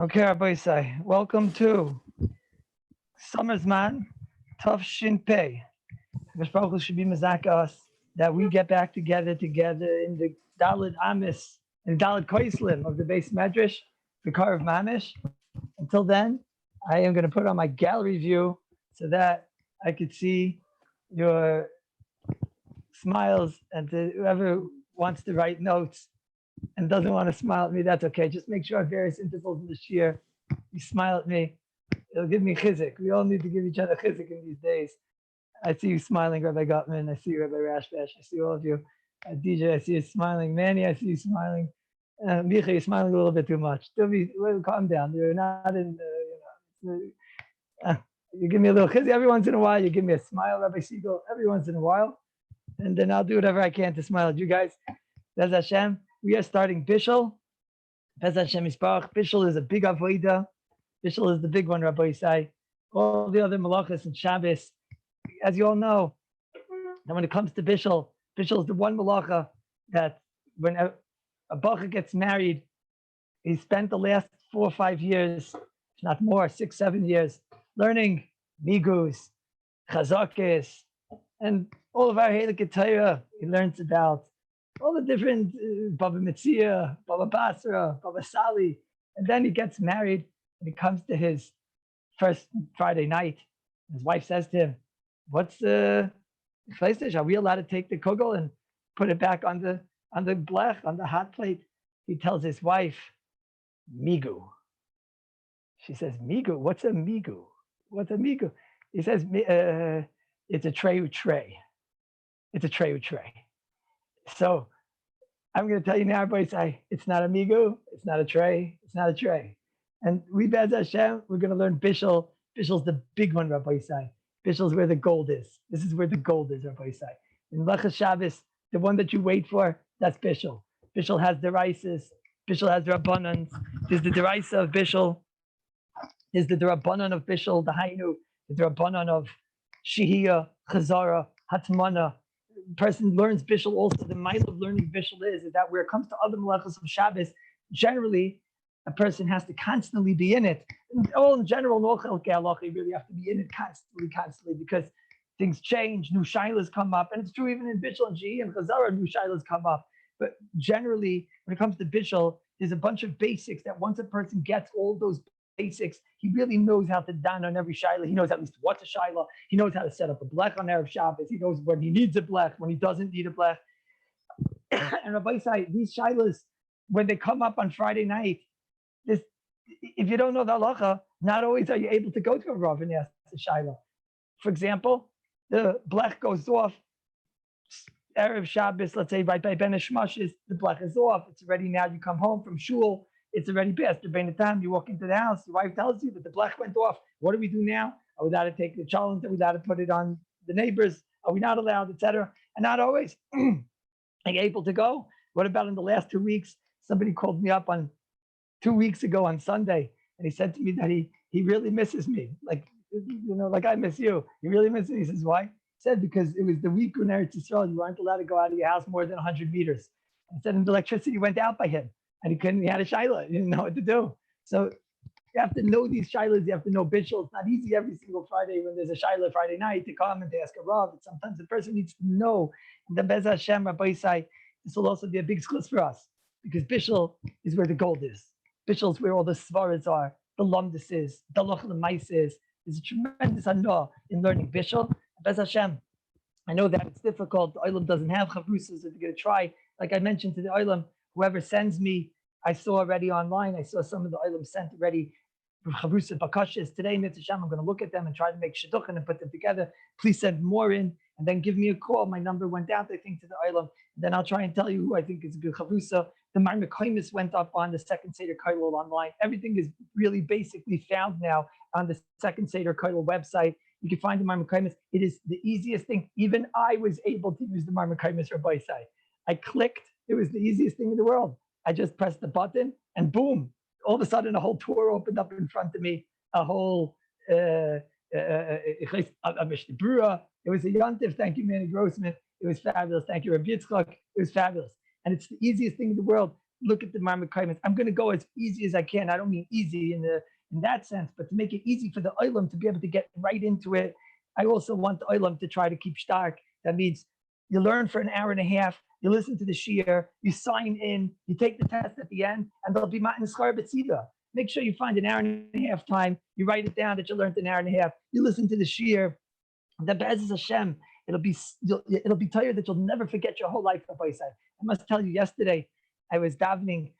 Okay, Rabbi Say, welcome to Summer's Man, Tough Shin Pei. Baruch Hu should be mazaka us that we get back together in the Daled Amis and Daled Koislim of the base Medrash, the car of Mamish. Until then, I am going to put on my gallery view so that I could see your smiles, and whoever wants to write notes and doesn't want to smile at me, that's okay. Just make sure at various intervals in the year you smile at me. It'll give me chizik. We all need to give each other chizik in these days. I see you smiling, Rabbi Gutman. I see you, Rabbi Rashbash. I see all of you. DJ, I see you smiling. Manny, I see you smiling. Micha, you're smiling a little bit too much. Calm down. You're not in, you give me a little chizik every once in a while. You give me a smile, Rabbi Siegel, every once in a while. And then I'll do whatever I can to smile at you guys. Bez Hashem, we are starting Bishul. Bez Hashem Yisparach. Bishul is a big avodah. Bishul is the big one, Rabbi Yisai. All the other malachas and Shabbos, as you all know, and when it comes to Bishul, Bishul is the one malacha that when a bacha gets married, he spent the last 4 or 5 years, if not more, 6, 7 years, learning migus, chazakis, and all of our Halachot Torah. He learns about all the different Baba Metzia, Baba Basra, Baba Sali, and then he gets married and he comes to his first Friday night. His wife says to him, "What's the place? Are we allowed to take the kugel and put it back on the blech, on the hot plate?" He tells his wife, "Migu." She says, "Migu? What's a migu? What's a migu?" He says, "It's a tray with tray. It's a tray with tray." So I'm going to tell you now, everybody, it's not a migu, it's not a tray, it's not a tray. And we, Bez Hashem, we're going to learn Bishul. Bishul's the big one, Rabbi Yisai. Bishul's where the gold is. This is where the gold is, Rabbi Yisai. In Lechas Shabbos, the one that you wait for, that's Bishul. Bishul has the rices. Bishul has the Rabbanans. There's the deraisa of Bishul. There's the Rabbanan of Bishul, the Hainu, the Rabbanan of Shihiyah, Chazara, Hatmana. Person learns Bishul also. The mile of learning Bishul is that where it comes to other malachos of Shabbos, generally, a person has to constantly be in it. All in general, no chelkei halacha, you really have to be in it constantly, because things change, new shilas come up, and it's true even in Bishul and Shihiyah and Chazara, new shilas come up. But generally, when it comes to Bishul, there's a bunch of basics that once a person gets all those basics, he really knows how to dan on every shaila. He knows at least what's a shaila. He knows how to set up a blech on Erev Shabbos. He knows when he needs a blech, when he doesn't need a blech. And Rabbi Yisai, these shailas, when they come up on Friday night, if you don't know the halacha, not always are you able to go to a rav and ask the shaila. For example, the blech goes off Erev Shabbos, let's say right by Ben Hashmashis, the blech is off. It's already now, you come home from shul, it's already past the time you walk into the house, your wife tells you that the blech went off. What do we do now? Are we allowed to take the challenge? Are we allowed to put it on the neighbors? Are we not allowed, etc.? And not always are you able to go. What about in the last 2 weeks? Somebody called me up on 2 weeks ago on Sunday, and he said to me that he really misses me. Like, like I miss you. He really misses me. He says, why? He said, because it was the week in Eretz Yisrael, you weren't allowed to go out of your house more than 100 meters. He said, and the electricity went out by him. And he had a shaila. He didn't know what to do. So you have to know these shailas. You have to know Bishul. It's not easy every single Friday when there's a shaila Friday night to come and to ask a rav. Sometimes the person needs to know. And the Bez Hashem, Rabbi Yisai, this will also be a big schus for us, because Bishul is where the gold is. Bishul is where all the svaras are, the lumdis is, the loch l'mais is. There's a tremendous anah in learning Bishul. Bez Hashem, I know that it's difficult. The Olam doesn't have chavrusas. If you're going to try, like I mentioned to the Olam, whoever sends me, I saw already online, I saw some of the Olam sent already Chavrusa Bakashis. Today, Mitzvah Shem, I'm going to look at them and try to make shidduchim and put them together. Please send more in and then give me a call. My number went out, I think, to the Olam. Then I'll try and tell you who I think is a good Chavrusa. The Marmekaimis went up on the second Seder Koilel online. Everything is really basically found now on the second Seder Koilel website. You can find the Marmekaimis. It is the easiest thing. Even I was able to use the Marmekaimis Rabbi site. I clicked. It was the easiest thing in the world. I just pressed the button and boom, all of a sudden a whole tour opened up in front of me, a whole It was a yontif. Thank you, Manny Grossman. It was fabulous. Thank you, Rabbi Yitzchak. It was fabulous. And it's the easiest thing in the world. look at the Marmukaimis. I'm going to go as easy as I can. I don't mean easy in that sense, but to make it easy for the Olam to be able to get right into it. I also want the Olam to try to keep stark. That means you learn for an hour and a half, you listen to the shiur, you sign in, you take the test at the end, and there'll be matan schar b'tzida. Make sure you find an hour and a half time. You write it down that you learned an hour and a half. You listen to the shiur. The Be'ez Hashem, it'll be tired that you'll never forget your whole life. I must tell you, yesterday I was davening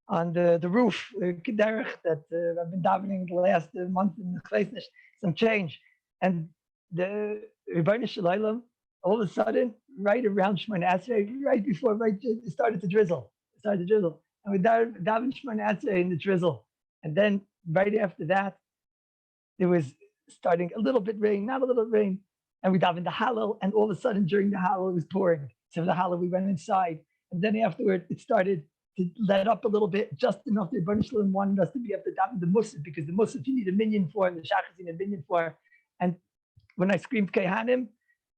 on the roof, Kederach, that I've been davening the last month in the Chleisnish, some change. And the Rebbeinu Shalom, all of a sudden, right around Shemona Esrei, it started to drizzle. And we davened Shemona Esrei in the drizzle. And then right after that, there was starting a little bit rain, not a little rain. And we davened the Hallel, and all of a sudden during the Hallel it was pouring. So for the Hallel we went inside. And then afterward it started to let up a little bit, just enough that Rebbeinu Shalom wanted us to be able to daven the Musaf, because the Musaf you need a minyan for, and the Shachas you need a minyan for. And when I screamed Kehanim,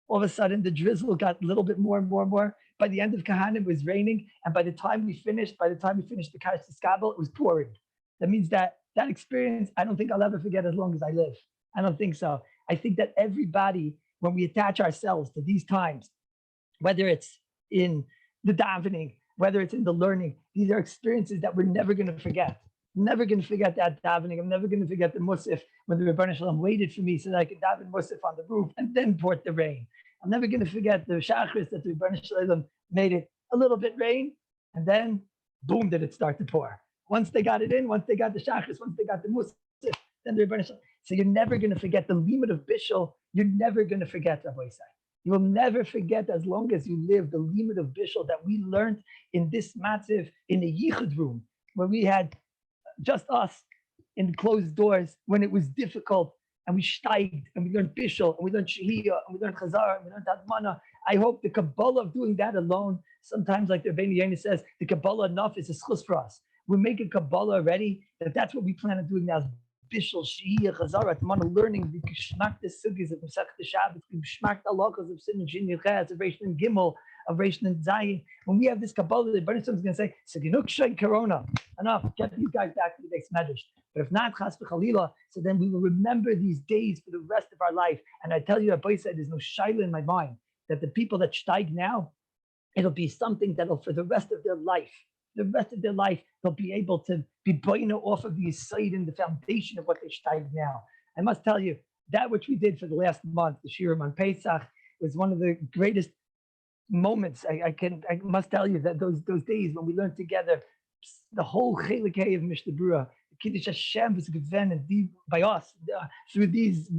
all of a sudden the drizzle got a little bit more and more and more. By the end of Kehanim it was raining, and by the time we finished the Kash Skabel, it was pouring. That means that experience, I don't think I'll ever forget as long as I live. I don't think so. I think that everybody, when we attach ourselves to these times, whether it's in the davening, whether it's in the learning, these are experiences that we're never going to forget. I'm never going to forget that davening. I'm never going to forget the Musaf when the Rebbeinu Shalom waited for me so that I could daven Musaf on the roof and then poured the rain. I'm never going to forget the Shachris that the Rebbeinu Shalom made it a little bit rain, and then boom, did it start to pour. Once they got it in, once they got the Shachris, once they got the Musaf, then the Rebbeinu Shalom. So you're never going to forget the limit of Bishul. You're never going to forget, Rabbi Isai. You will never forget, as long as you live, the limit of Bishul that we learned in this matziv, in the Yichud room, where we had just us in closed doors when it was difficult, and we steiged, and we learned Bishul, and we learned Shehiyah, and we learned Chazar, and we learned Admana. I hope the Kabbalah of doing that alone, sometimes like the Rebbeinu Yonah says, the Kabbalah enough is a schus for us. We're making Kabbalah already, that's what we plan on doing now. Bishul, Shehiyah, Chazara, Admana, learning the Geschmack the Sugis of Masech the Shabbos, the Geschmack the Halachos of Sin and Shin Yuchas, of Reish and Gimel, of Reish and Zayin. When we have this Kabbalah, the Rebbeinu is going to say, Seginuk Shei Corona. Enough, get these guys back to the base medrash. But if not, Chas v'Chalila, so then we will remember these days for the rest of our life. And I tell you, Rabbi said, there's no shaila in my mind that the people that steig now, it'll be something that'll, for the rest of their life, they'll be able to be boina off of the side and the foundation of what they steig now. I must tell you, that which we did for the last month, the Shiurim on Pesach, was one of the greatest moments. I must tell you that those days when we learned together the whole chelikei of Mishnah Berurah, Kiddush Hashem was given and by us through these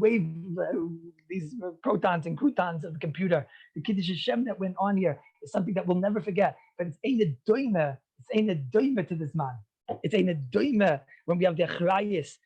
these protons and croutons of the computer. The Kiddush Hashem that went on here is something that we'll never forget. But it's ain't a doima to this man. It's ain't a doima when we have the achrayis.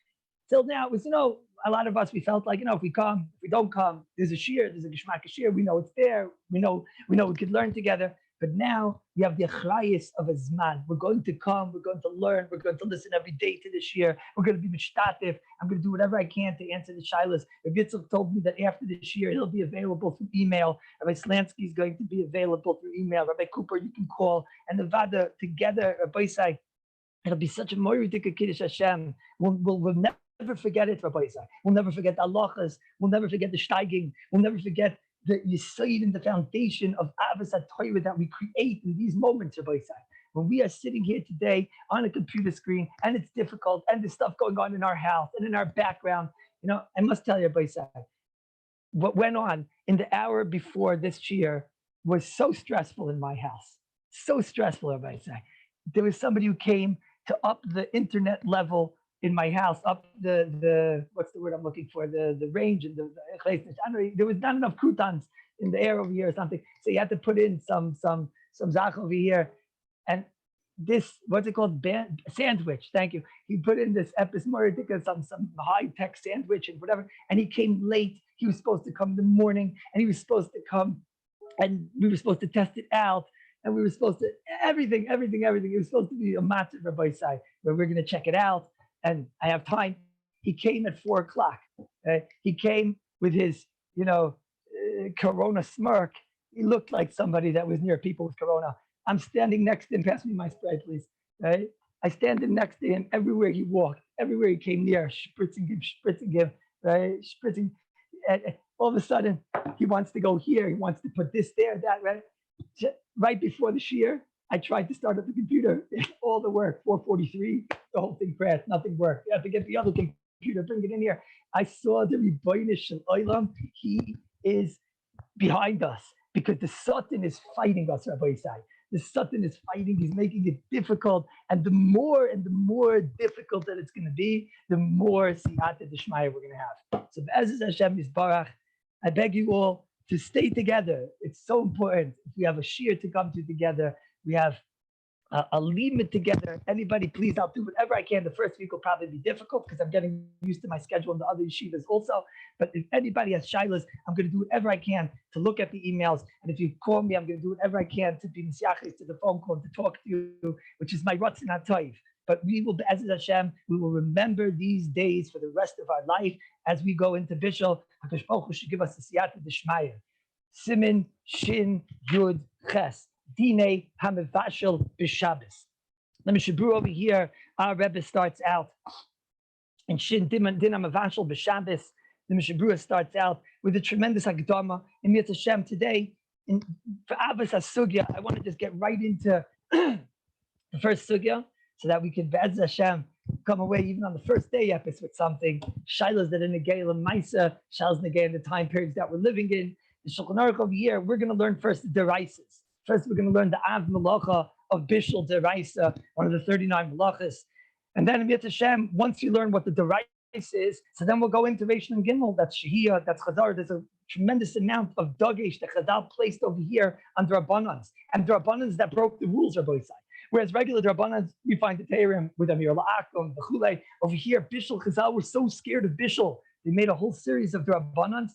Till now, it was, a lot of us, we felt like, if we come, if we don't come, there's a shiur, there's a geshmak shiur, we know it's there, we know we could learn together. But now we have the achrayis of a zman. We're going to come, we're going to learn, we're going to listen every day to the shiur, we're going to be mishtatif, I'm going to do whatever I can to answer the shilas. Rabbi Yitzchak told me that after the shiur, it'll be available through email. Rabbi Slansky is going to be available through email. Rabbi Cooper, you can call. And the Vada together, Rabbi Isai, it'll be such a moiridik Kiddush Hashem. We'll never forget it, Rabbi Isai. We'll never forget the halachas. We'll never forget the steiging. We'll never forget the yisoid and the foundation of Avos HaTorah that we create in these moments, Rabbi Isai. When we are sitting here today on a computer screen, and it's difficult, and there's stuff going on in our house and in our background, I must tell you, Rabbi Isai, what went on in the hour before this shiur was so stressful in my house. So stressful, Rabbi Isai. There was somebody who came to up the internet level in my house, up the what's the word I'm looking for, the range and the I don't know, there was not enough croutons in the air over here or something, so you had to put in some zach over here, and this, what's it called, sandwich, thank you, he put in this epismoritica, some high-tech sandwich and whatever, and he came late. He was supposed to come in the morning, and he was supposed to come, and we were supposed to test it out, and we were supposed to everything. It was supposed to be a matzah Rabbi Isai, where we're going to check it out. And I have time. He came at 4:00. He came with his, corona smirk. He looked like somebody that was near people with corona. I'm standing next to him. Pass me my spray, please. right? I standing next to him everywhere he walked, everywhere he came near, spritzing him, right? Spritzing. And all of a sudden, he wants to go here. He wants to put this there, that, right? Right before the shear, I tried to start up the computer. All the work, 443, the whole thing crashed. Nothing worked. You have to get the other computer, bring it in here. I saw the Rebbeinish Shel Olam. He is behind us because the Satan is fighting us, Rabbi Isai. The Satan is fighting, he's making it difficult. And the more difficult that it's going to be, the more Siyata Dishmaya we're going to have. So, Be'ezus Hashem Yisbarach, I beg you all to stay together. It's so important. If we have a shir to come to together, we have a limit together. Anybody, please, I'll do whatever I can. The first week will probably be difficult because I'm getting used to my schedule and the other yeshivas also. But if anybody has shilas, I'm going to do whatever I can to look at the emails. And if you call me, I'm going to do whatever I can to be misyachis to the phone call, to talk to you, which is my ratzon hatoiv. But we will, as Hashem, we will remember these days for the rest of our life as we go into Bishul. HaKadosh Baruch Hu should give us the siyata d'shmaya. Simin, Shin, Yud, Ches. Dine Hamevashel B'Shabbos. Let me shabru over here. Our Rebbe starts out in Shin Din Hamevashel B'Shabbos. The Mishabura starts out with a tremendous Hagdama in Mitzvah Hashem today. For Avos HaSugya, I want to just get right into the first Sugya so that we can, Be'ez Hashem, come away even on the first day episode with something. Shilas that are Negei L'Maisa, Shilas Negei in the time periods that we're living in. The Shulchan Aruch over here, we're going to learn first the Deraises. First, we're going to learn the Av Malacha of Bishul Deraisa, one of the 39 Malachas. And then in Mitzvah Hashem, once you learn what the Deraisa is, so then we'll go into Reish and Gimel, that's Shehiyah, that's Chazar. There's a tremendous amount of Dagesh that Chazal placed over here on Rabbanans. And Rabbanans that broke the rules, Rabbi Isai. Whereas regular Rabbanans, we find the Teirim with Amir La'akum, the Chulei. Over here, Bishul, Chazal were so scared of Bishul, they made a whole series of Rabbanans,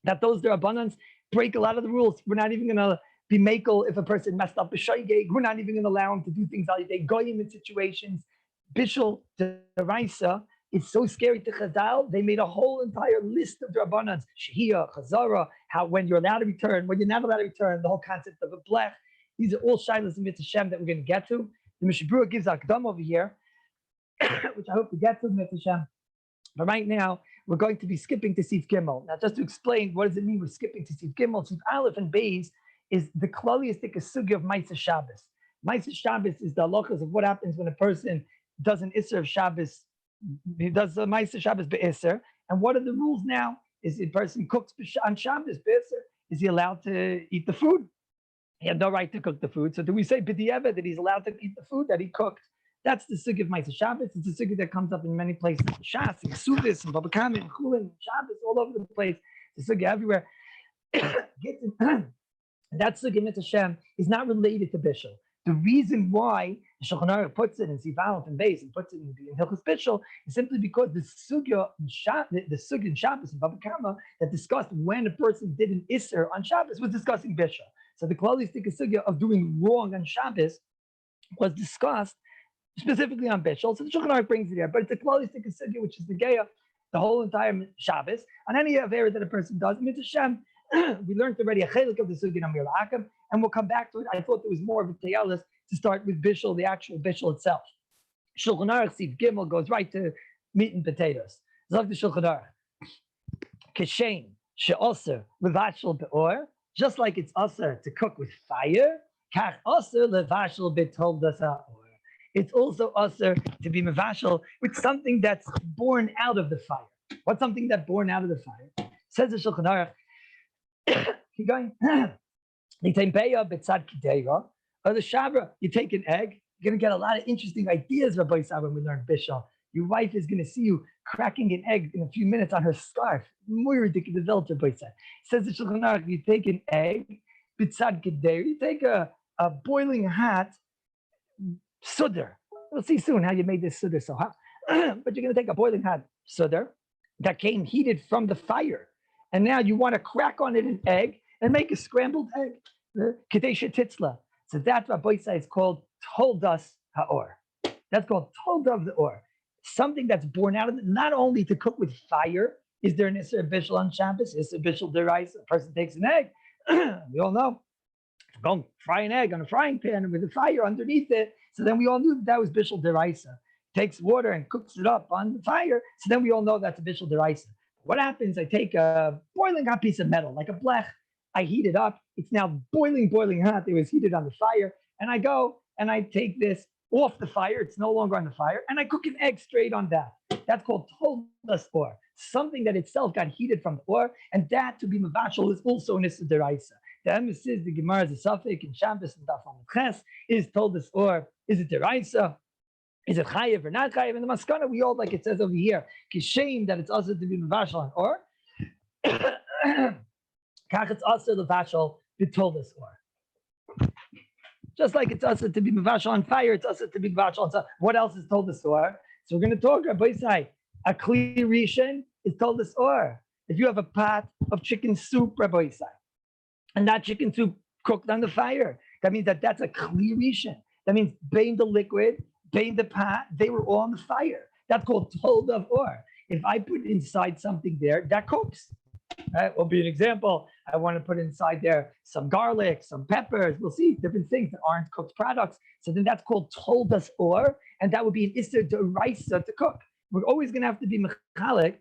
that those Rabbanans break a lot of the rules. We're not even going to be makel if a person messed up a shaygeg. We're not even going to allow him to do things like they goyim in situations. Bishul Deraisa is so scary to Chazal. They made a whole entire list of Rabbanans, Shehiyah, Chazara, how when you're allowed to return, when you're not allowed to return, the whole concept of a blech. These are all shilas in Mitzvah Hashem that we're going to get to. The Mishabura gives Akdam over here, which I hope to get to Mitzvah Hashem. But right now, we're going to be skipping to Sif Gimel. Now, just to explain, what does it mean we're skipping to Sif Gimel? Sif Aleph and Beis is the kloliistic sugya of Maisa Shabbos. Maisa Shabbos is the halachos of what happens when a person does an Isser of Shabbos. He does a Maisa Shabbos be'Isser. And what are the rules now? Is the person cooks on Shabbos be'Isser? Is he allowed to eat the food? He had no right to cook the food. So do we say b'di'eved that he's allowed to eat the food that he cooked? That's the sugya of Maisa Shabbos. It's a sugya that comes up in many places. Shas, in Sudis, in Baba Kama, in Chulin, Shabbos, all over the place. It's a sugya everywhere. That sugya Mitzvah Hashem is not related to Bishul. The reason why the Shulchan Aruch puts it in Sif Aleph and Beis and puts it in Hilchos Bishul is simply because the sugya in Shabbos and Baba Kama that discussed when a person did an Isser on Shabbos was discussing Bishul. So the klalistic sugya of doing wrong on Shabbos was discussed specifically on Bishul. So the Shulchan Aruch brings it here, but it's a klalistic sugya which is the Geya, the whole entire Shabbos, on any avera that a person does. Mitzvah Hashem, we learned already a chelik of the sugya in Amir La'akim, and we'll come back to it. I thought there was more of a teyalis to start with Bishul, the actual Bishul itself. Shulchan Aruch Sif Gimel goes right to meat and potatoes. Zog the Shulchan Aruch. Keshein she'oser levashel be'or, just like it's aser to cook with fire, kach aser levashel betoldas ha'or. It's also aser to be mevashel with something that's born out of the fire. What's something that's born out of the fire? Says the Shulchan Aruch. Keep going. Or the Shabra, you take an egg, you're going to get a lot of interesting ideas, Rabbi Isai, when we learn Bishul. Your wife is going to see you cracking an egg in a few minutes on her scarf. Muy ridiculous, Rabbi Isai. Says the Shulchan Aruch, you take an egg, you take a boiling hot sudar. We'll see soon how you made this sudar so hot. But you're going to take a boiling hot sudar that came heated from the fire. And now you want to crack on it an egg and make a scrambled egg. Kadesha titzla. So that Rabbi Isai is called toldas ha'or. That's called toldav the or. Something that's born out of it, not only to cook with fire. Is there an Isser Bishul on Shabbos? Isser Bishul deraisa. A person takes an egg. We all know. Go fry an egg on a frying pan with the fire underneath it. So then we all knew that was Bishul Deraisa. Takes water and cooks it up on the fire. So then we all know that's a Bishul Deraisa. What happens? I take a boiling hot piece of metal, like a blech. I heat it up. It's now boiling hot. It was heated on the fire. And I go and I take this off the fire. It's no longer on the fire. And I cook an egg straight on that. That's called toldas or, something that itself got heated from the or. And that, to be mavashal, is also an issa deraisa. The emes the Gemara is a suffix in Shabbos and Daf Ches is toldas or. Is it deraisa? Is it chayiv or not chayiv? In the maskana, we all, like it says over here, shame that it's also to be mavashal on or. Kach it's also the vashal b'toldas or. Just like it's also to be mavashal on fire, it's also to be mavashal on fire. What else is told us or? So we're going to talk, Rabbi say, a kli rishon is told us or. If you have a pot of chicken soup, Rabbi say, and that chicken soup cooked on the fire, that means that's a kli rishon. That means bein the liquid, bein the pot, they were all on the fire. That's called told of or. If I put inside something there, that cooks. Right? Will be an example. I want to put inside there some garlic, some peppers. We'll see different things that aren't cooked products. So then that's called toldas or, and that would be an isser d'oraisa to cook. We're always going to have to be mechalik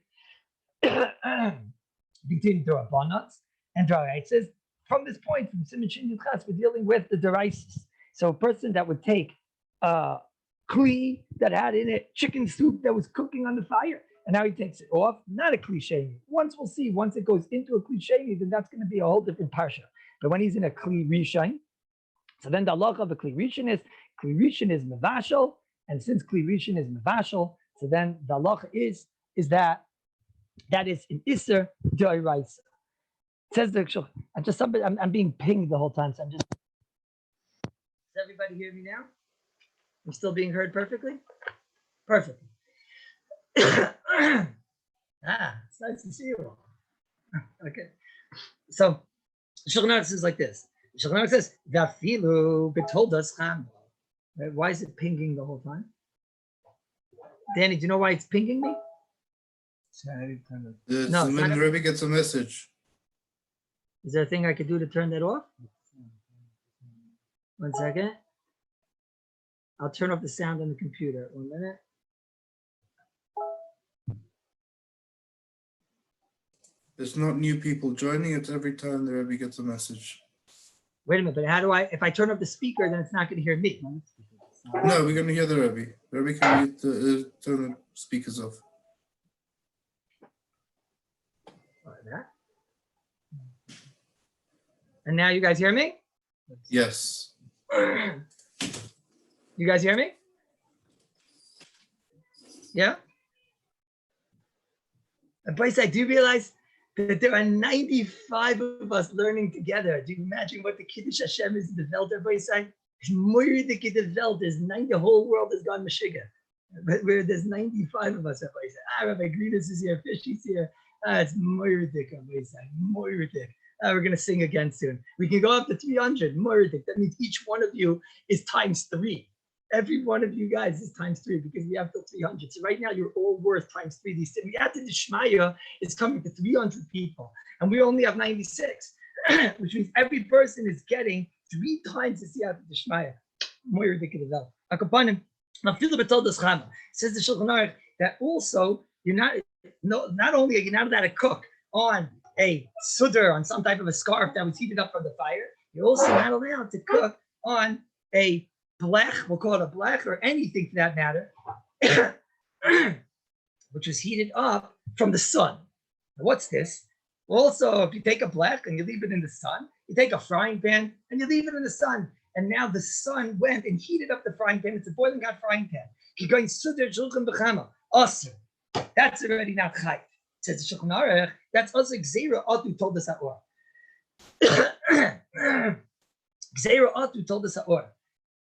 between d'orabanos and d'oraisas. From this point, from Siman Shin Yud Ches, we're dealing with the d'oraisas. So a person that would take kli that had in it chicken soup that was cooking on the fire, and now he takes it off, not a cliche. Once we'll see, once it goes into a cliche, then that's going to be a whole different parsha. But when he's in a kli rishon, so then the halacha of the kli rishon is mevashal, and since kli rishon is mevashal, so then the halacha is that is an iser d'oraisa. Says the I'm being pinged the whole time, so I'm just. Does everybody hear me now? I'm still being heard perfectly? Perfectly. It's nice to see you all. Okay. So, Shulchan Aruch says like this. Shulchan Aruch says, "V'afilu b'toldas cham." Why is it pinging the whole time? Danny, do you know why it's pinging me? No, when the Rabbi gets a message. Is there a thing I could do to turn that off? 1 second. I'll turn off the sound on the computer. 1 minute. There's not new people joining. It's every time the Rabbi gets a message. Wait a minute, but how do I, if I turn off the speaker, then it's not going to hear me. No, we're going to hear the Rabbi. The Rabbi can turn the speakers off. Like that. And now you guys hear me? Yes. You guys hear me? Yeah? But I do realize that there are 95 of us learning together. Do you imagine what the Kiddush Hashem is in the Welt, Rabbi Say? Moiridik in the Welt is 90, the whole world has gone Meshiga. But where there's 95 of us, Rabbi Say. Rabbi Grinus is here, Fishy's here. It's Moiridik, Rabbi Say. Moiridik. We're going to sing again soon. We can go up to 300. Moiridik. That means each one of you is times 3. Every one of you guys is times 3 because we have till 300. So right now you're all worth times 3. These we have to the Shmaya is coming to 300 people, and we only have 96, which means every person is getting 3 times the siyat the Shmaya. More ridiculous. Akapanim. Now feel the told Chama says the Shulchan Aruch that also you're not only are you not allowed to cook on a sudar, on some type of a scarf that was heated up from the fire, you're also not allowed to cook on a blech, we'll call it a blech, or anything for that matter, which was heated up from the sun. Now, what's this? Also, if you take a blech and you leave it in the sun, you take a frying pan and you leave it in the sun, and now the sun went and heated up the frying pan. It's a boiling hot frying pan. You're going sudar shulchan b'chama, asr. That's already not chayv. Says the Shulchan Aruch, that's also Gzeira Atu told us ha'or. Gzeira Atu told us ha'or.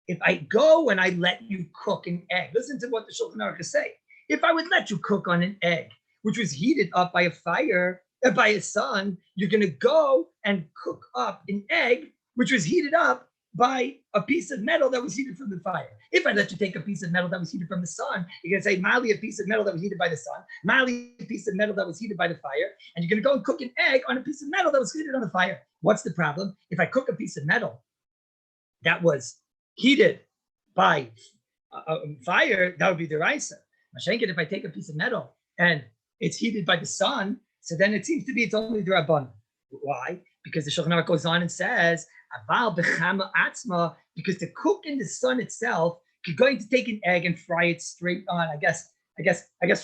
If I go and I let you cook an egg, listen to what the Shulchan Aruch is saying. If I would let you cook on an egg, which was heated up by a fire, by a sun, you're going to go and cook up an egg, which was heated up by a piece of metal that was heated from the fire. If I let you take a piece of metal that was heated from the sun, you're going to say, Mali, a piece of metal that was heated by the sun, Mali, a piece of metal that was heated by the fire, and you're going to go and cook an egg on a piece of metal that was heated on the fire. What's the problem? If I cook a piece of metal that was heated by fire, that would be deraisa. Mashenkin, if I take a piece of metal and it's heated by the sun, so then it seems to be it's only derabbanan. Why? Because the Shulchan Aruch goes on and says, "Aval b'chama atzma," because to cook in the sun itself, you're going to take an egg and fry it straight on. I guess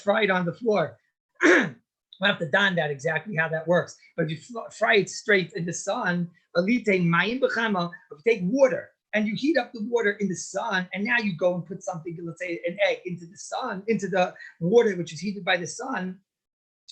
fry it on the floor. We'll have to don that exactly how that works. But if you fry it straight in the sun, if you take water and you heat up the water in the sun, and now you go and put something, let's say an egg into the sun, into the water which is heated by the sun,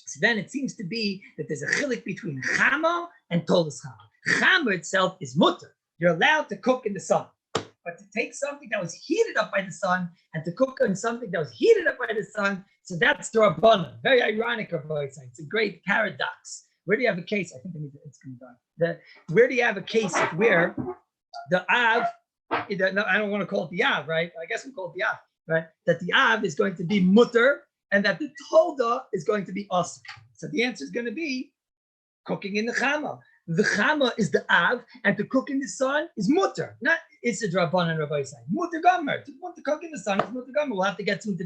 so then it seems to be that there's a chilik between chama and tolas chama. Chama itself is mutter. You're allowed to cook in the sun. But to take something that was heated up by the sun and to cook on something that was heated up by the sun, so that's Rabbanan. Very ironic, Rabbi. It's a great paradox. Where do you have a case? I think it's going to die. Where do you have a case of where the Av, I don't want to call it the Av, right? I guess we call it the Av, right? That the Av is going to be mutter and that the Tolda is going to be awesome. So the answer is going to be cooking in the Chama. The Chama is the Av, and to cook in the sun is mutter. Not it's a Rabbanan, Rabbi Say. Mutter Gomer. To cook in the sun is mutter Gomer. We'll have to get to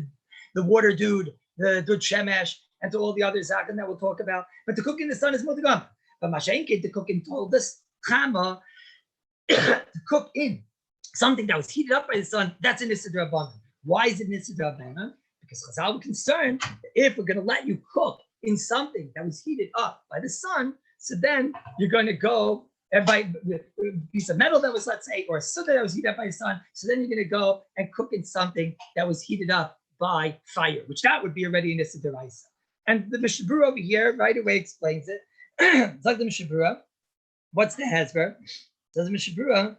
the water dude, the Dud Shemesh, and to all the other zaken that we'll talk about. But to cook in the sun is mutter Gomer. But Mashenke, to cook in this Chama, to cook in something that was heated up by the sun, that's an Issa Rabbanan. Why is it an Issa Rabbanan? Because Chazal were concerned that if we're going to let you cook in something that was heated up by the sun, so then you're going to go and buy a piece of metal that was, let's say, or a sugar that was heated up by the sun. So then you're going to go and cook in something that was heated up by fire, which that would be already an Issa Deraisa. And the Mishabura over here right away explains it. It's like the Mishabura. What's the Hezber? So the Mishabura,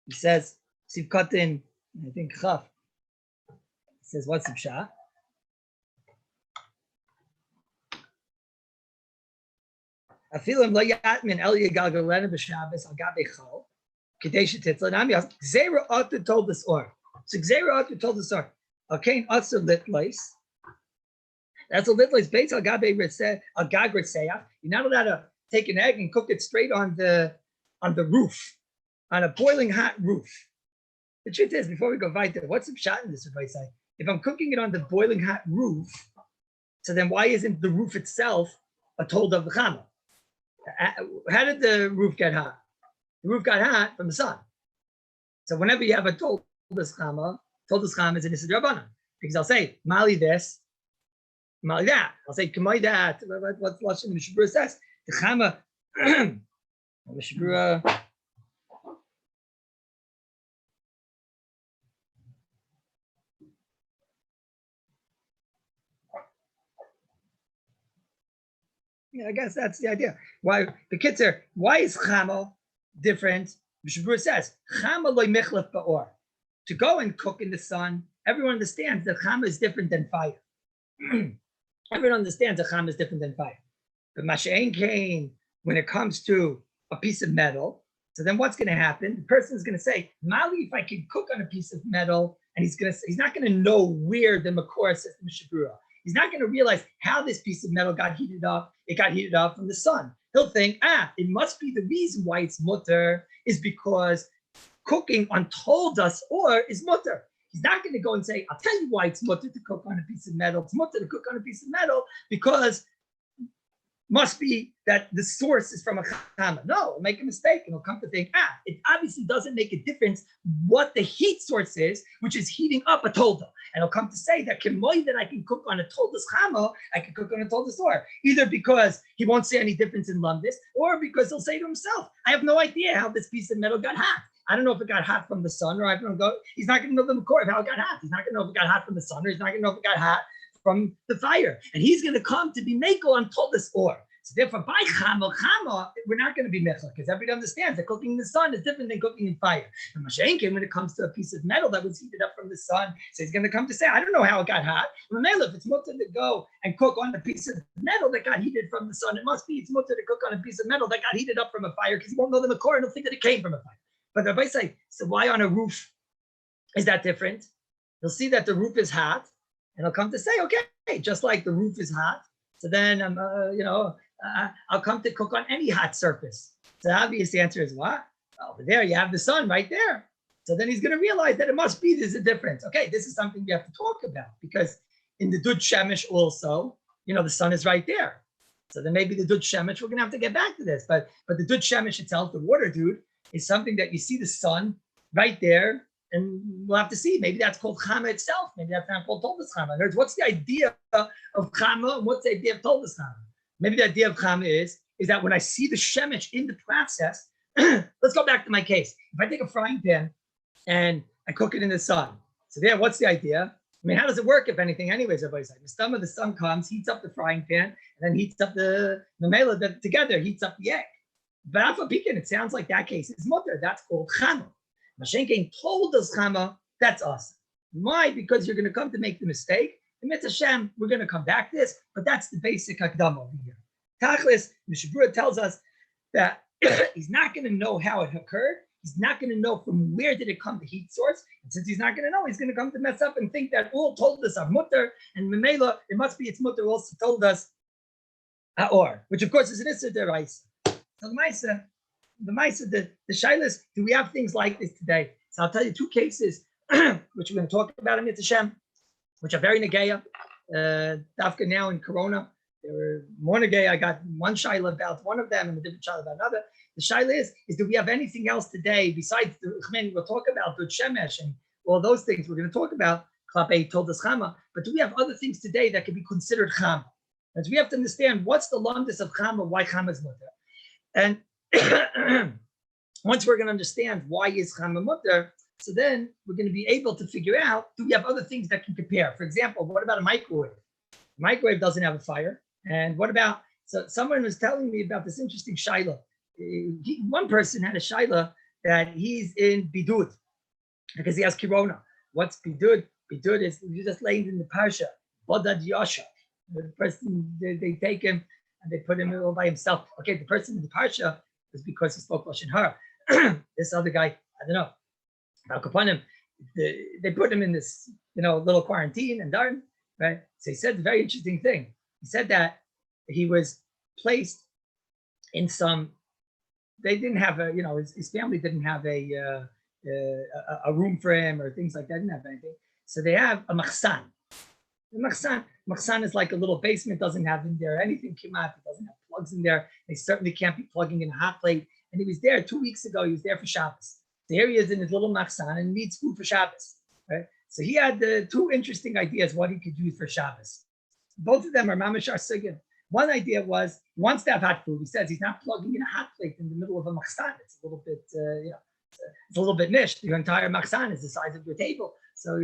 he says, Sivkatin, I think Chaf. He says, what's the Pshat? Afilim lo yatmin el yagalgalena b'Shabbos al gabe chol kadesh titzla nami Gzeira Otter told us or. So Gzeira Otter told us or. Okay, also litleis. That's a litleis based al gabe ritzeh al gag ritzeyach. You're not allowed to take an egg and cook it straight on the roof, on a boiling hot roof. The truth is, before we go weiter, what's the pshat in this advice? If I'm cooking it on the boiling hot roof, so then why isn't the roof itself a told of the chama? How did the roof get hot? The roof got hot from the sun. So whenever you have a told this chama is an Issa D'Rabbanan. Because I'll say, Mali this, Mali that. I'll say, Kamai that. What's Lashon the Mishabura says? The chama, Mishabura. Yeah, I guess that's the idea. Why the kids are? Why is chama different? Mishabura says chama loy michlef ba'or. To go and cook in the sun, everyone understands that chama is different than fire. Everyone understands that chama is different than fire. But masha'en kain, when it comes to a piece of metal, so then what's going to happen? The person is going to say, Mali, if I can cook on a piece of metal, and he's not going to know where the makor says the Mishabura. He's not going to realize how this piece of metal got heated up. It got heated up from the sun. He'll think, it must be the reason why it's mutter is because cooking on told us or is mutter. He's not going to go and say, I'll tell you why it's mutter to cook on a piece of metal. It's mutter to cook on a piece of metal because must be that the source is from a chama. No, he'll make a mistake and he'll come to think, it obviously doesn't make a difference what the heat source is, which is heating up a tolda. And he'll come to say that that I can cook on a tolda's chama, I can cook on a tolda's or. Either because he won't see any difference in lumdis, or because he'll say to himself, I have no idea how this piece of metal got hot. I don't know if it got hot from the sun, or he's not going to know the makor of how it got hot. He's not going to know if it got hot from the sun, or he's not going to know if it got hot from the fire. And he's going to come to be meko on toldas or. So therefore, by chama, we're not going to be mechla, because everybody understands that cooking in the sun is different than cooking in fire. And Mashenkin, when it comes to a piece of metal that was heated up from the sun, so he's going to come to say, I don't know how it got hot. If it's mutter to go and cook on a piece of metal that got heated from the sun, it's mutter to cook on a piece of metal that got heated up from a fire, because he won't know the makor and he'll think that it came from a fire. But the Rabbi say, so why on a roof is that different? He'll see that the roof is hot, and he'll come to say, okay, just like the roof is hot, so then I'll come to cook on any hot surface. So the obvious answer is what? Over there, you have the sun right there. So then he's going to realize that it must be there's a difference. Okay, this is something we have to talk about because in the Dud Shemesh also, the sun is right there. So then maybe the Dud Shemesh, we're going to have to get back to this. But the Dud Shemesh itself, the water dude, is something that you see the sun right there, and we'll have to see. Maybe that's called Chama itself. Maybe that's not called Toldas Chama. In other words, what's the idea of Chama and what's the idea of Toldas Chama? Maybe the idea of Chama is that when I see the Shemesh in the process, let's go back to my case. If I take a frying pan and I cook it in the sun, so there, what's the idea? I mean, how does it work, if anything, anyways? Everybody's like, the sun comes, heats up the frying pan, and then heats up the memela that together heats up the egg. But Alpha Pekin, it sounds like that case is mutter. That's called Chama. Mashenkein told us Chama, that's awesome. Why? Because you're going to come to make the mistake. And Mitzvah Shem, we're going to come back to this, but that's the basic Akdama over here. Tachlis, Mishabura tells us that he's not going to know how it occurred. He's not going to know from where did it come, the heat source. And since he's not going to know, he's going to come to mess up and think that all told us are mutter, and Memela, it must be its mutter also told us Aor, which of course is an Issa Deraisa. So the Shailas, do we have things like this today? So I'll tell you two cases, which we're going to talk about in Mitzvah Shem, which are very Negeya. Dafka now in Corona, there were more Negeya. I got one Shaila about one of them and a different Shaila about another. The Shaila is do we have anything else today besides the Chmin? We'll talk about Dud Shemesh and all those things we're going to talk about. Klapei told us Chama, but do we have other things today that can be considered Chama? And we have to understand what's the longest of Chama, why Chama is mutter. And once we're going to understand why is Chama mutter, so then we're going to be able to figure out, do we have other things that can compare? For example, what about a microwave? A microwave doesn't have a fire. And what about, so someone was telling me about this interesting shaila. One person had a shaila that he's in bidud because he has kirona. What's bidud? Bidud is you just laying in the parsha, bodad yasha. The person, they take him and they put him all by himself. Okay, the person in the parsha is because he spoke Lashon Hara. This other guy, I don't know. They put him in this, little quarantine and darn, right? So he said a very interesting thing. He said that he was placed in some. They didn't have a, his family didn't have a room for him or things like that. Didn't have anything. So they have a machsan. The machsan is like a little basement. Doesn't have in there anything. Kimat. It doesn't have plugs in there. They certainly can't be plugging in a hot plate. And he was there 2 weeks ago. He was there for Shabbos. There he is in his little machsan and needs food for Shabbos. Right? So he had two interesting ideas what he could use for Shabbos. Both of them are mamash arsigin. One idea was he wants to have hot food. He says he's not plugging in a hot plate in the middle of a machsan. It's a little bit, it's a little bit niche. Your entire machsan is the size of your table, so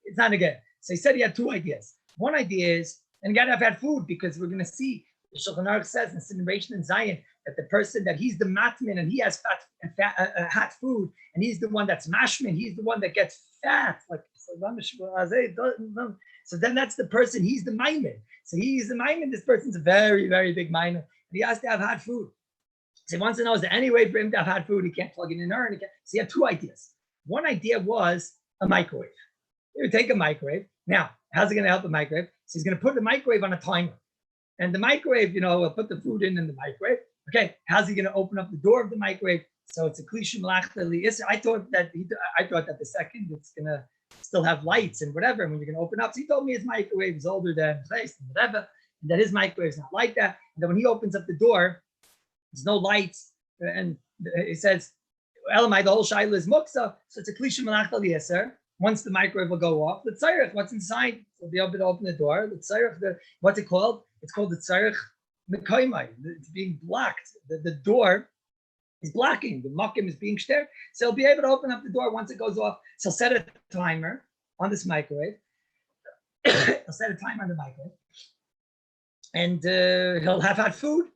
it's not a good. So he said he had two ideas. One idea is, and you got to have had food because we're going to see the Shulchan Aruch says in Simulation in Zion that the person that he's the matman and he has hot food and he's the one that's mashman. He's the one that gets fat. So then that's the person. He's the maimin. So he's the maimin. This person's a very, very big maimin. And he has to have hot food. So he wants to know, is there any way for him to have hot food? He can't plug it in there. So he had two ideas. One idea was a microwave. He would take a microwave. Now, how's it going to help the microwave? So he's going to put the microwave on a timer. And the microwave, will put the food in the microwave. Okay, how's he going to open up the door of the microwave? So it's a klishu malachta. I thought that the second it's going to still have lights and whatever. And when you're going to open up, so he told me his microwave is older than place and whatever, and that his microwave is not like that. And then when he opens up the door, there's no lights, and he says, "Elamai, the whole shaila is muksa." So it's a klishu malachta liyaser. Once the microwave will go off, the tzarech, what's inside? So be able to open the door. The tzarech, what's it called? It's called the tzarech mekaymai. It's being blocked. The door is blocking. The makim is being shter. So he'll be able to open up the door once it goes off. So he'll set a timer on this microwave. He'll set a timer on the microwave. And he'll have hot food.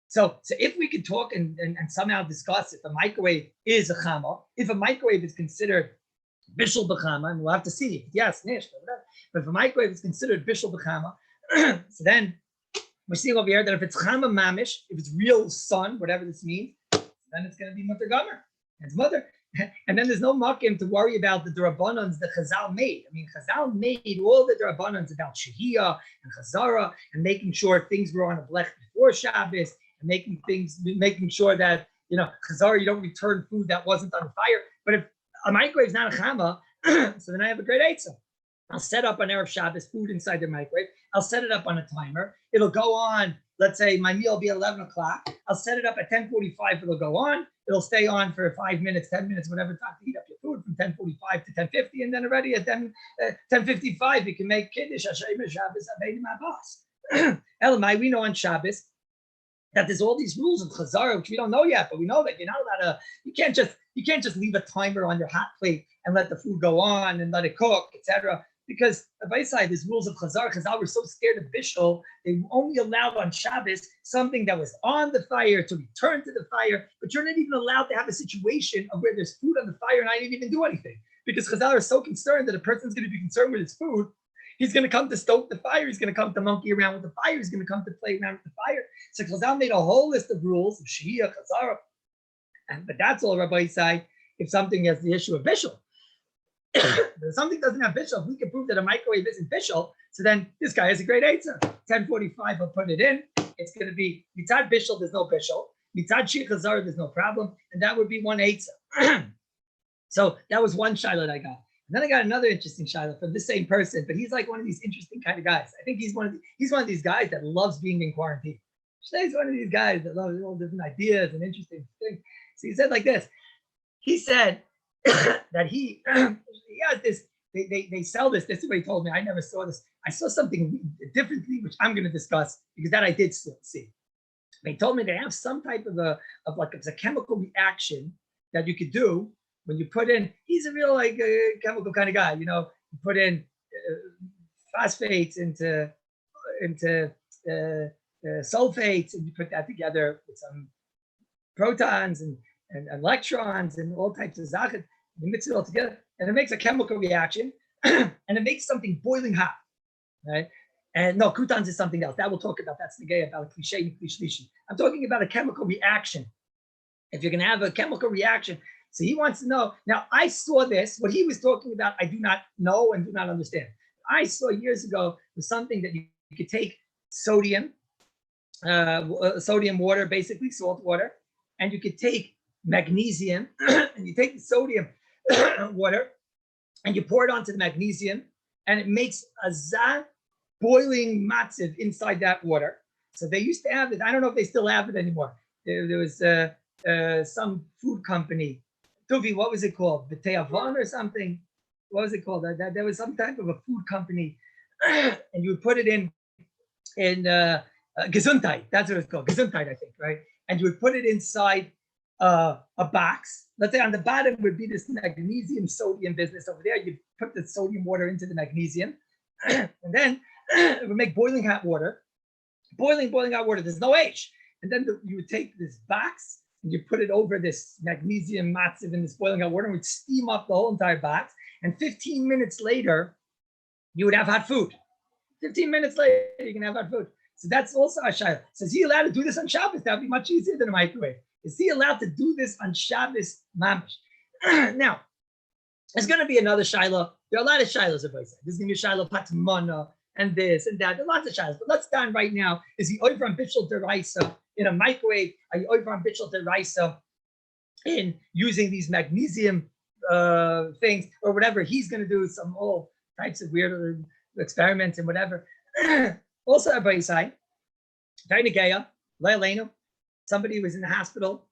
So if we could talk and somehow discuss if a microwave is a chama, if a microwave is considered Bishul b'chama, and we'll have to see. Yes, nish, whatever. But if a microwave is considered Bishul b'chama, so then we're seeing over here that if it's chama mamish, if it's real sun, whatever this means, then it's going to be mutter gomer. It's mother. And then there's no makim to worry about the drabbanans that Chazal made. I mean, Chazal made all the drabbanans about shahiyah and chazara and making sure things were on a blech before Shabbos and making sure that, chazara, you don't return food that wasn't on fire. But if a microwave's not a chama, so then I have a great eitzah. I'll set up on Erev Shabbos food inside the microwave. I'll set it up on a timer. It'll go on. Let's say my meal will be 11 o'clock. I'll set it up at 10:45. It'll go on. It'll stay on for 5 minutes, 10 minutes, whatever time to heat up your food from 10:45 to 10:50, and then already at 10:55 you can make kiddush Hashem Shabbos Aveinu Abbas. Elamai, we know on Shabbos that there's all these rules of Chazar which we don't know yet, but we know that you're not allowed to. You can't just leave a timer on your hot plate and let the food go on and let it cook, etc. Because by side, there's rules of Chazar. Chazal were so scared of Bishul, they only allowed on Shabbos something that was on the fire to return to the fire, but you're not even allowed to have a situation of where there's food on the fire and I didn't even do anything. Because Chazal are so concerned that a person's going to be concerned with his food. He's going to come to stoke the fire. He's going to come to monkey around with the fire. He's going to come to play around with the fire. So Chazal made a whole list of rules of Shia, Chazar. But that's all Rabbi side if something has the issue of Bishul. If something doesn't have Bishul, if we can prove that a microwave isn't Bishul, so then this guy has a great answer. 10:45, I'll put it in. It's going to be Mitzad Bishul, there's no Bishul. Mitzad Shia Chazar, there's no problem. And that would be one eitzah. So that was one shiloh that I got. And then I got another interesting shiloh from the same person, but he's like one of these interesting kind of guys. I think he's one of these guys that loves being in quarantine. He's one of these guys that loves all different ideas and interesting things. So he said like this. He said that he has this, they sell this. This is what he told me. I never saw this. I saw something differently, which I'm going to discuss because that I did see. They told me they have some type of a chemical reaction that you could do when you put in. He's a real chemical kind of guy, you know. You put in phosphates into sulfates, and you put that together with some protons and electrons and all types of zakat. You mix it all together, and it makes a chemical reaction, and it makes something boiling hot, right? And no, croutons is something else. That we'll talk about. That's the gay about a cliche. I'm talking about a chemical reaction. If you're going to have a chemical reaction, so he wants to know. Now, I saw this. What he was talking about, I do not know and do not understand. I saw years ago was something that you could take sodium water, basically salt water, and you could take magnesium, and you take the sodium water, and you pour it onto the magnesium, and it makes a boiling matziv inside that water. So they used to have it. I don't know if they still have it anymore. There was some food company. Tuvi, what was it called? B'teavon or something? What was it called? There was some type of a food company, and you would put it in Gesundheit. That's what it's called. Gesundheit, I think, right? And you would put it inside a box. Let's say on the bottom would be this magnesium sodium business over there. You put the sodium water into the magnesium, and then it would make boiling hot water. Boiling hot water. There's no H. And then you would take this box and you put it over this magnesium matziv in this boiling hot water, and would steam up the whole entire box. And 15 minutes later, you would have hot food. 15 minutes later, you can have hot food. So that's also a shayla. So is he allowed to do this on Shabbos? That would be much easier than a microwave. Is he allowed to do this on Shabbos mamash? Now, there's going to be another shayla. There are a lot of shaylas, if I say. There's going to be a shayla patmana and this and that. There are lots of shaylas. But let's start right now. Is he over on Bishul Deraisa in a microwave? Are you over on Bishul Deraisa in using these magnesium things or whatever? He's going to do some all types of weird experiments and whatever. Also, everybody say, somebody was in the hospital,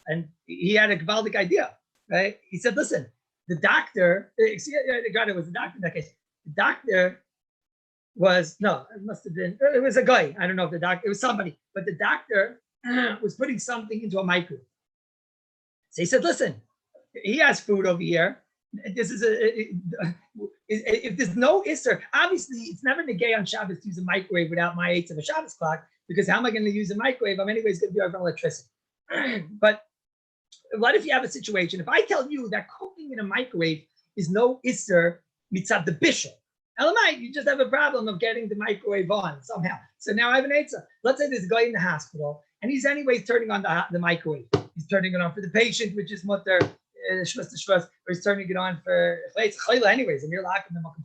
and he had a Gavaldic idea, right? He said, listen, the doctor, it was a doctor in that case. The doctor was, no, it must have been, it was a guy. I don't know if the doctor, it was somebody, but the doctor was putting something into a microwave. So he said, listen, he has food over here. This is if there's no Iyar, obviously it's never negay on Shabbos to use a microwave without my 8 of a Shabbos clock, because how am I going to use a microwave? I'm anyways going to be over electricity. But what if you have a situation, if I tell you that cooking in a microwave is no Iyar mitzad the bishul, elamai, you just have a problem of getting the microwave on somehow. So now I have an eitzah. Let's say there's a guy in the hospital, and he's anyways turning on the microwave. He's turning it on for the patient, which is mutter, or he's turning it on for anyways, and you're locking them up,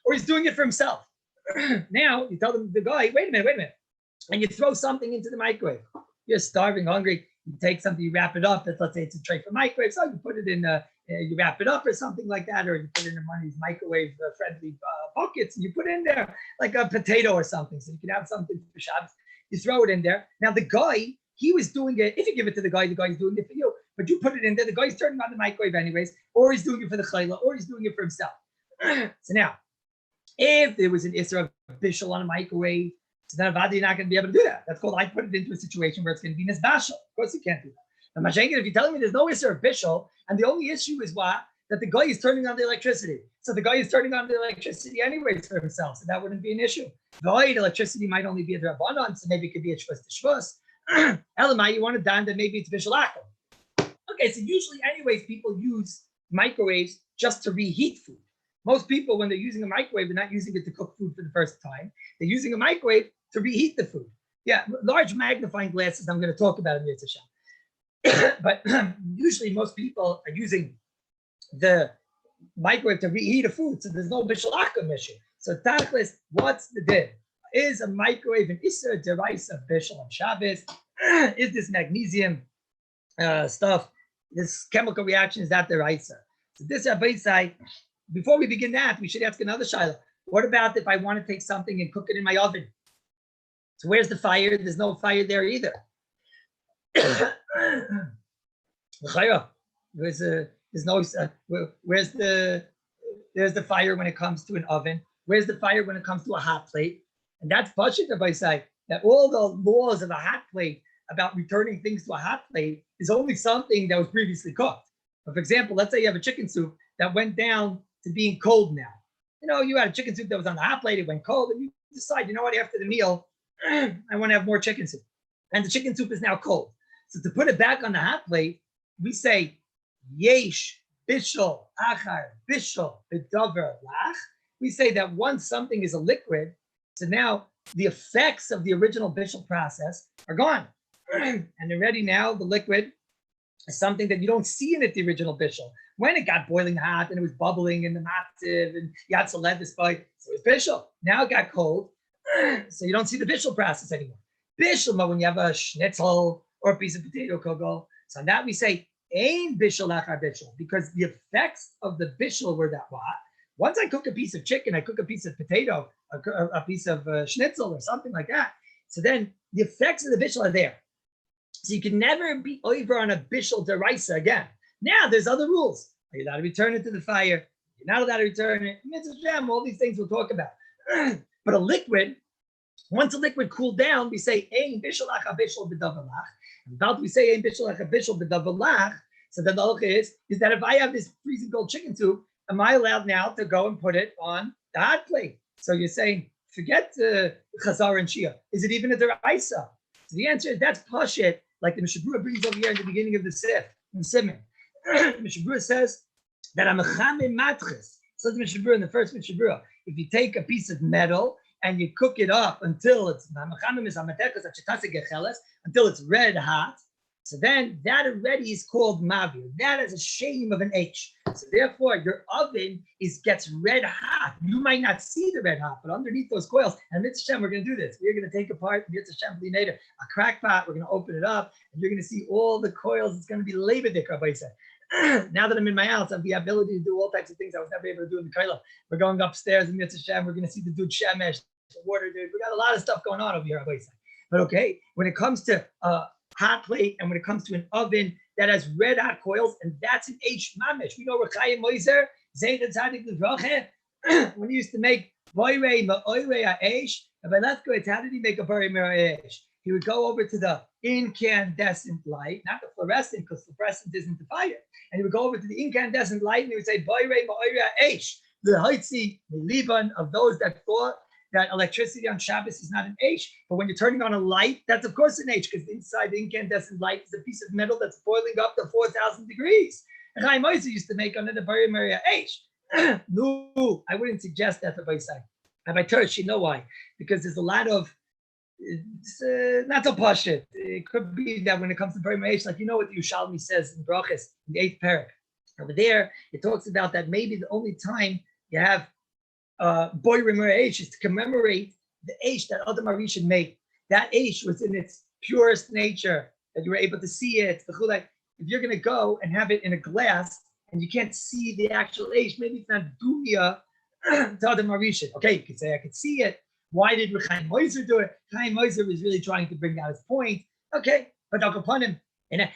or he's doing it for himself. Now you tell them, the guy, wait a minute, and you throw something into the microwave. You're starving, hungry. You take something, you wrap it up. Let's say it's a tray for microwave, so you put it in, you wrap it up or something like that, or you put it in one of these microwave-friendly buckets, and you put it in there like a potato or something, so you can have something for Shabbos. You throw it in there. Now the guy, he was doing it. If you give it to the guy's doing it for you. But you put it in there. The guy's turning on the microwave anyways, or he's doing it for the chayla, or he's doing it for himself. So now, if there was an Iyar of Bishul on a microwave, so then you're not going to be able to do that. That's called I put it into a situation where it's going to be nisbashal. Of course, you can't do that. Now, Mashenkin, if you're telling me there's no Iyar of Bishul, and the only issue is what? That the guy is turning on the electricity. So the guy is turning on the electricity anyways for himself, so that wouldn't be an issue. The electricity might only be a Rabbanon, so maybe it could be a Shvus to Shvus. Elamai, you want it done, then maybe it's Bishul Akel. Okay, so usually anyways, people use microwaves just to reheat food. Most people, when they're using a microwave, they're not using it to cook food for the first time. They're using a microwave to reheat the food. Yeah, large magnifying glasses, I'm going to talk about in Yitzhak. But usually most people are using the microwave to reheat a food, so there's no Bishul Akum issue. So Tachlis, what's the din? Is a microwave an Iyar Deraisa Bishul on Shabbos? Is this magnesium stuff, this chemical reaction, is that the Raisa? So this Rabbi say, before we begin that, we should ask another shaila. What about if I want to take something and cook it in my oven? So where's the fire? There's no fire there either. There's the fire when it comes to an oven? Where's the fire when it comes to a hot plate? And that's Pashut, Rabbi say, that all the laws of a hot plate about returning things to a hot plate is only something that was previously cooked. But for example, let's say you have a chicken soup that went down to being cold now. You know, you had a chicken soup that was on the hot plate, it went cold, and you decide, you know what, after the meal, I want to have more chicken soup. And the chicken soup is now cold. So to put it back on the hot plate, we say, Yesh, Bishul, Achar, Bishul, Bedover, Lach. We say that once something is a liquid, so now the effects of the original Bishul process are gone. And already now the liquid is something that you don't see in it, the original Bishul. When it got boiling hot and it was bubbling in the matziv and you had to let this bite, so it was Bishul. Now it got cold, so you don't see the Bishul process anymore. Bishul, but when you have a schnitzel or a piece of potato kugel, so on that we say, Ein Bishul Achar Bishul, because the effects of the Bishul were that what? Once I cook a piece of chicken, I cook a piece of potato, a piece of schnitzel or something like that. So then the effects of the Bishul are there. So you can never be over on a Bishul Deraisa again. Now there's other rules. Are you allowed to return it to the fire? You're not allowed to return it. All these things we'll talk about. But a liquid, once a liquid cooled down, we say Ein Bishul Achar Bishul B'Davar Lach. And about we say Ein Bishul Achar Bishul B'Davar Lach. So then the halacha is that if I have this freezing cold chicken soup, am I allowed now to go and put it on the hot plate? So you're saying, forget Chazar and Shia. Is it even a Deraisa? So the answer is that's Pashit, like the Mishabura brings over here in the beginning of the Sif, in Simon. Mishabura says that I'm a Chamim Matchis. So the Mishabura in the first Mishabura, if you take a piece of metal and you cook it up until it's until it's red hot, so then that already is called mavir. That is a shame of an H. So therefore, your oven gets red hot. You might not see the red hot, but underneath those coils, and Mitzvah Shem, we're going to do this. We're going to take apart Mitzvah Shem later a crack pot. We're going to open it up, and you're going to see all the coils. It's going to be lebedik, Rabbi said. Now that I'm in my house, I have the ability to do all types of things I was never able to do in the Kallus. We're going upstairs in Mitzvah Shem. We're going to see the dude Shemesh, the water dude. We got a lot of stuff going on over here, Rabbi said. But okay, when it comes to hot plate, and when it comes to an oven that has red hot coils, and that's an H mamish. We know Rechayim Moiser, Zayda Tzadik Levrache, when he used to make Boire Ma'oire Ha'esh, and by Lefkowitz, how did he make a Boire Ma'oire? He would go over to the incandescent light, not the fluorescent, because fluorescent isn't the fire. And he would go over to the incandescent light, and he would say Boire Ma'oire Ha'esh, the Haitzi, the Liban of those that thought that electricity on Shabbos is not an H, but when you're turning on a light, that's of course an H, because inside the incandescent light is a piece of metal that's boiling up to 4,000 degrees. And Chaim Oizer used to make under the Bari Maria H. No, I wouldn't suggest that to Baisai. And by Turkish, you know why? Because there's a lot of, not so pashit. It could be that when it comes to Bari Maria H, like you know what the Yushalmi says in Brachas, in the 8th parak. Over there, it talks about that maybe the only time you have Boirim Eish is to commemorate the Eish that Adam Arishan made. That Eish was in its purest nature that you were able to see it. If you're going to go and have it in a glass and you can't see the actual age, maybe it's not dumia to Adam Marisha. Okay, you could say I could see it. Why did Chaim Moiser do it? Chaim Moiser was really trying to bring out his point. Okay, but upon him, and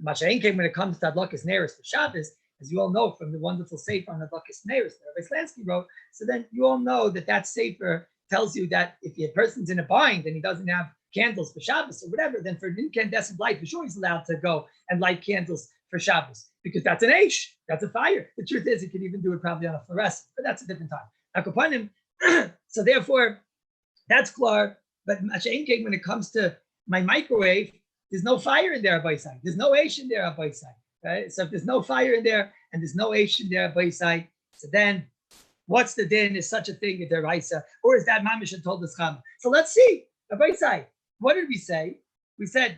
Mashain came when it comes to Adlakas Neris for Shabbos, as you all know from the wonderful sefer on Adlakas Neris that Rabbi Slansky wrote. So then you all know that sefer tells you that if a person's in a bind and he doesn't have candles for Shabbos or whatever, then for an incandescent light, for sure he's allowed to go and light candles for Shabbos because that's an Aish, that's a fire. The truth is, he could even do it probably on a fluorescent, but that's a different time. Akapanim. So therefore, that's clear. But Mashain came when it comes to my microwave, there's no fire in there by side. There's no Aish in there by side. Right? So if there's no fire in there and there's no Aish in there by side, so then what's the din? Is such a thing in deraisa, or is that mamish had told us chama? So let's see. By side, what did we say? We said,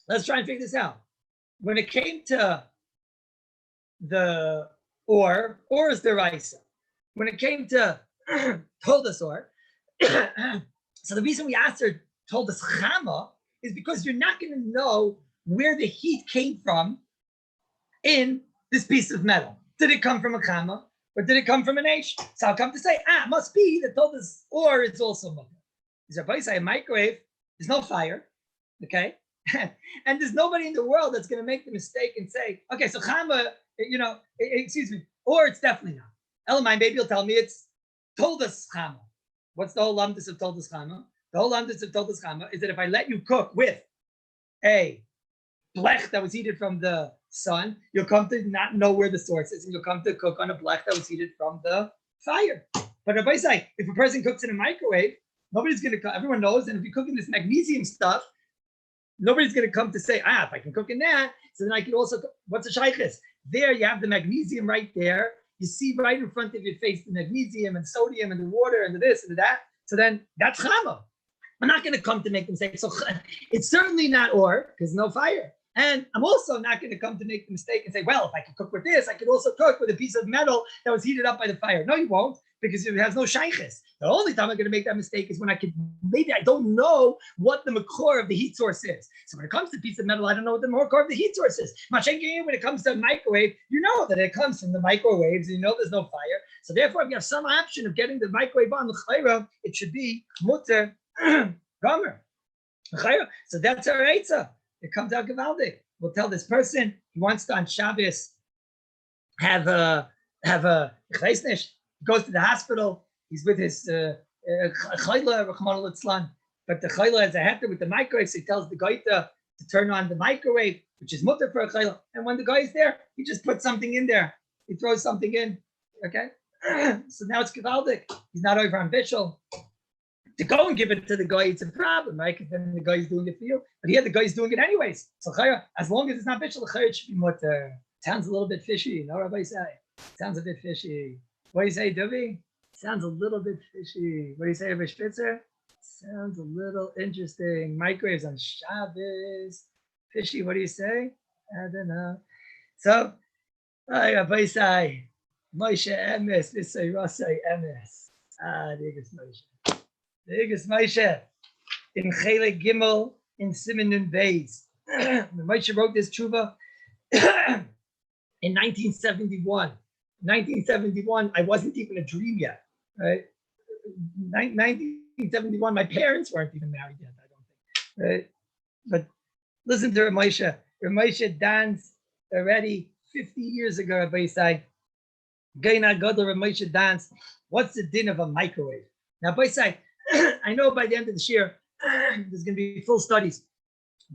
let's try and figure this out. When it came to the or is deraisa. When it came to told us or, so the reason we asked her told us chama is because you're not going to know where the heat came from in this piece of metal. Did it come from a chama or did it come from an H? So I'll come to say, it must be that told us or it's also mother. Is Rabbi say a microwave? There's no fire, okay? And there's nobody in the world that's going to make the mistake and say, okay, so chama, excuse me, or it's definitely not. Elamai, maybe you'll tell me it's told us chama. What's the whole lumdus of told us chama? The whole lumdus of told us chama is that if I let you cook with a blech that was heated from the sun, you'll come to not know where the source is, and you'll come to cook on a blech that was heated from the fire. But Rabbi say, if a person cooks in a microwave, nobody's going to come. Everyone knows, and if you cook in this magnesium stuff, nobody's going to come to say, if I can cook in that, so then I can also cook. What's a shaykhis? There you have the magnesium right there. You see right in front of your face the magnesium and sodium and the water and the this and the that. So then that's chama. I'm not going to come to make them say, so it's certainly not or, because no fire. And I'm also not going to come to make the mistake and say, well, if I can cook with this, I could also cook with a piece of metal that was heated up by the fire. No, you won't, because it has no shaykhis. The only time I'm going to make that mistake is when maybe I don't know what the makor of the heat source is. So when it comes to a piece of metal, I don't know what the makor of the heat source is. When it comes to a microwave, you know that it comes from the microwaves, and you know there's no fire. So therefore, if you have some option of getting the microwave on the chayra, it should be mutter gomer. So that's our eitzah. It comes out Gavaldik. We'll tell this person he wants to on Shabbos have a chleisnish. He goes to the hospital. He's with his chayla rachmana litzlan, but the chayla has a heter with the microwave. So he tells the guy to turn on the microwave, which is mutter for a chayla. And when the guy is there, he just puts something in there. He throws something in. Okay, so now it's Gavaldik. He's not over on Bishul. To go and give it to the guy, it's a problem, right? Because then the guy's doing it for you. But here the guy's doing it anyways. So as long as it's not Bishul, the chayra should be mutter. Sounds a little bit fishy, no, Rabbi say? Sounds a bit fishy. What do you say, Dubi? Sounds a little bit fishy. What do you say, Rabbi Spitzer? Sounds a little interesting. Microwaves on Shabbos. Fishy, what do you say? I don't know. So, Rabbi say, Moshe Emes, Visay Rasay Emes. Digas Moshe. Digas Moshe. In Chelek Gimel, in Simenon Beis. Moshe wrote this tshuva in 1971. 1971, I wasn't even a dream yet, right? 1971, my parents weren't even married yet, I don't think, right? But listen to Ramosha. Ramosha danced already 50 years ago, Rabbi say, Gaina Gadol Ramosha danced. What's the din of a microwave? Now, Rabbi say, I know by the end of this year, there's going to be full studies.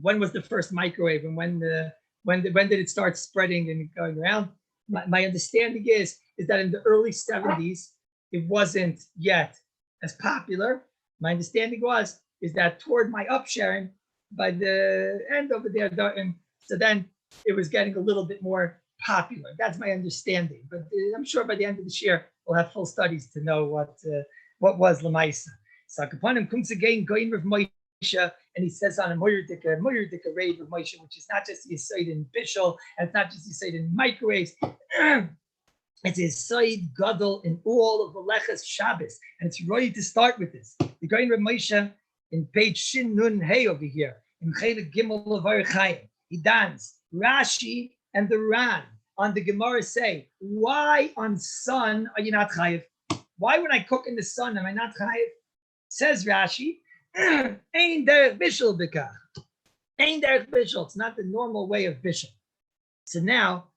When was the first microwave and when did it start spreading and going around? My understanding is that in the early 70s, it wasn't yet as popular. My understanding is that toward my upsharing, by the end over there, so then it was getting a little bit more popular. That's my understanding. But I'm sure by the end of this year, we'll have full studies to know what was Lamaisa. So Kapanim comes again, going with Moshe, and he says on a Moyerdika raid of Moshe, which is not just Yisoid in Bishul, and it's not just Yisoid in microwaves. It's Yisoid Gadol in all of the Lechas Shabbos, and it's ready to start with this. The going with Moshe in page Shin Nun Hey over here in Chelik Gimel of Chaim. He dance. Rashi and the Ran on the Gemara say, why on sun are you not chayiv? Why when I cook in the sun am I not chayiv? Says Rashi, Ein derech bishul b'kach. Ein derech bishul. It's not the normal way of bishul. So now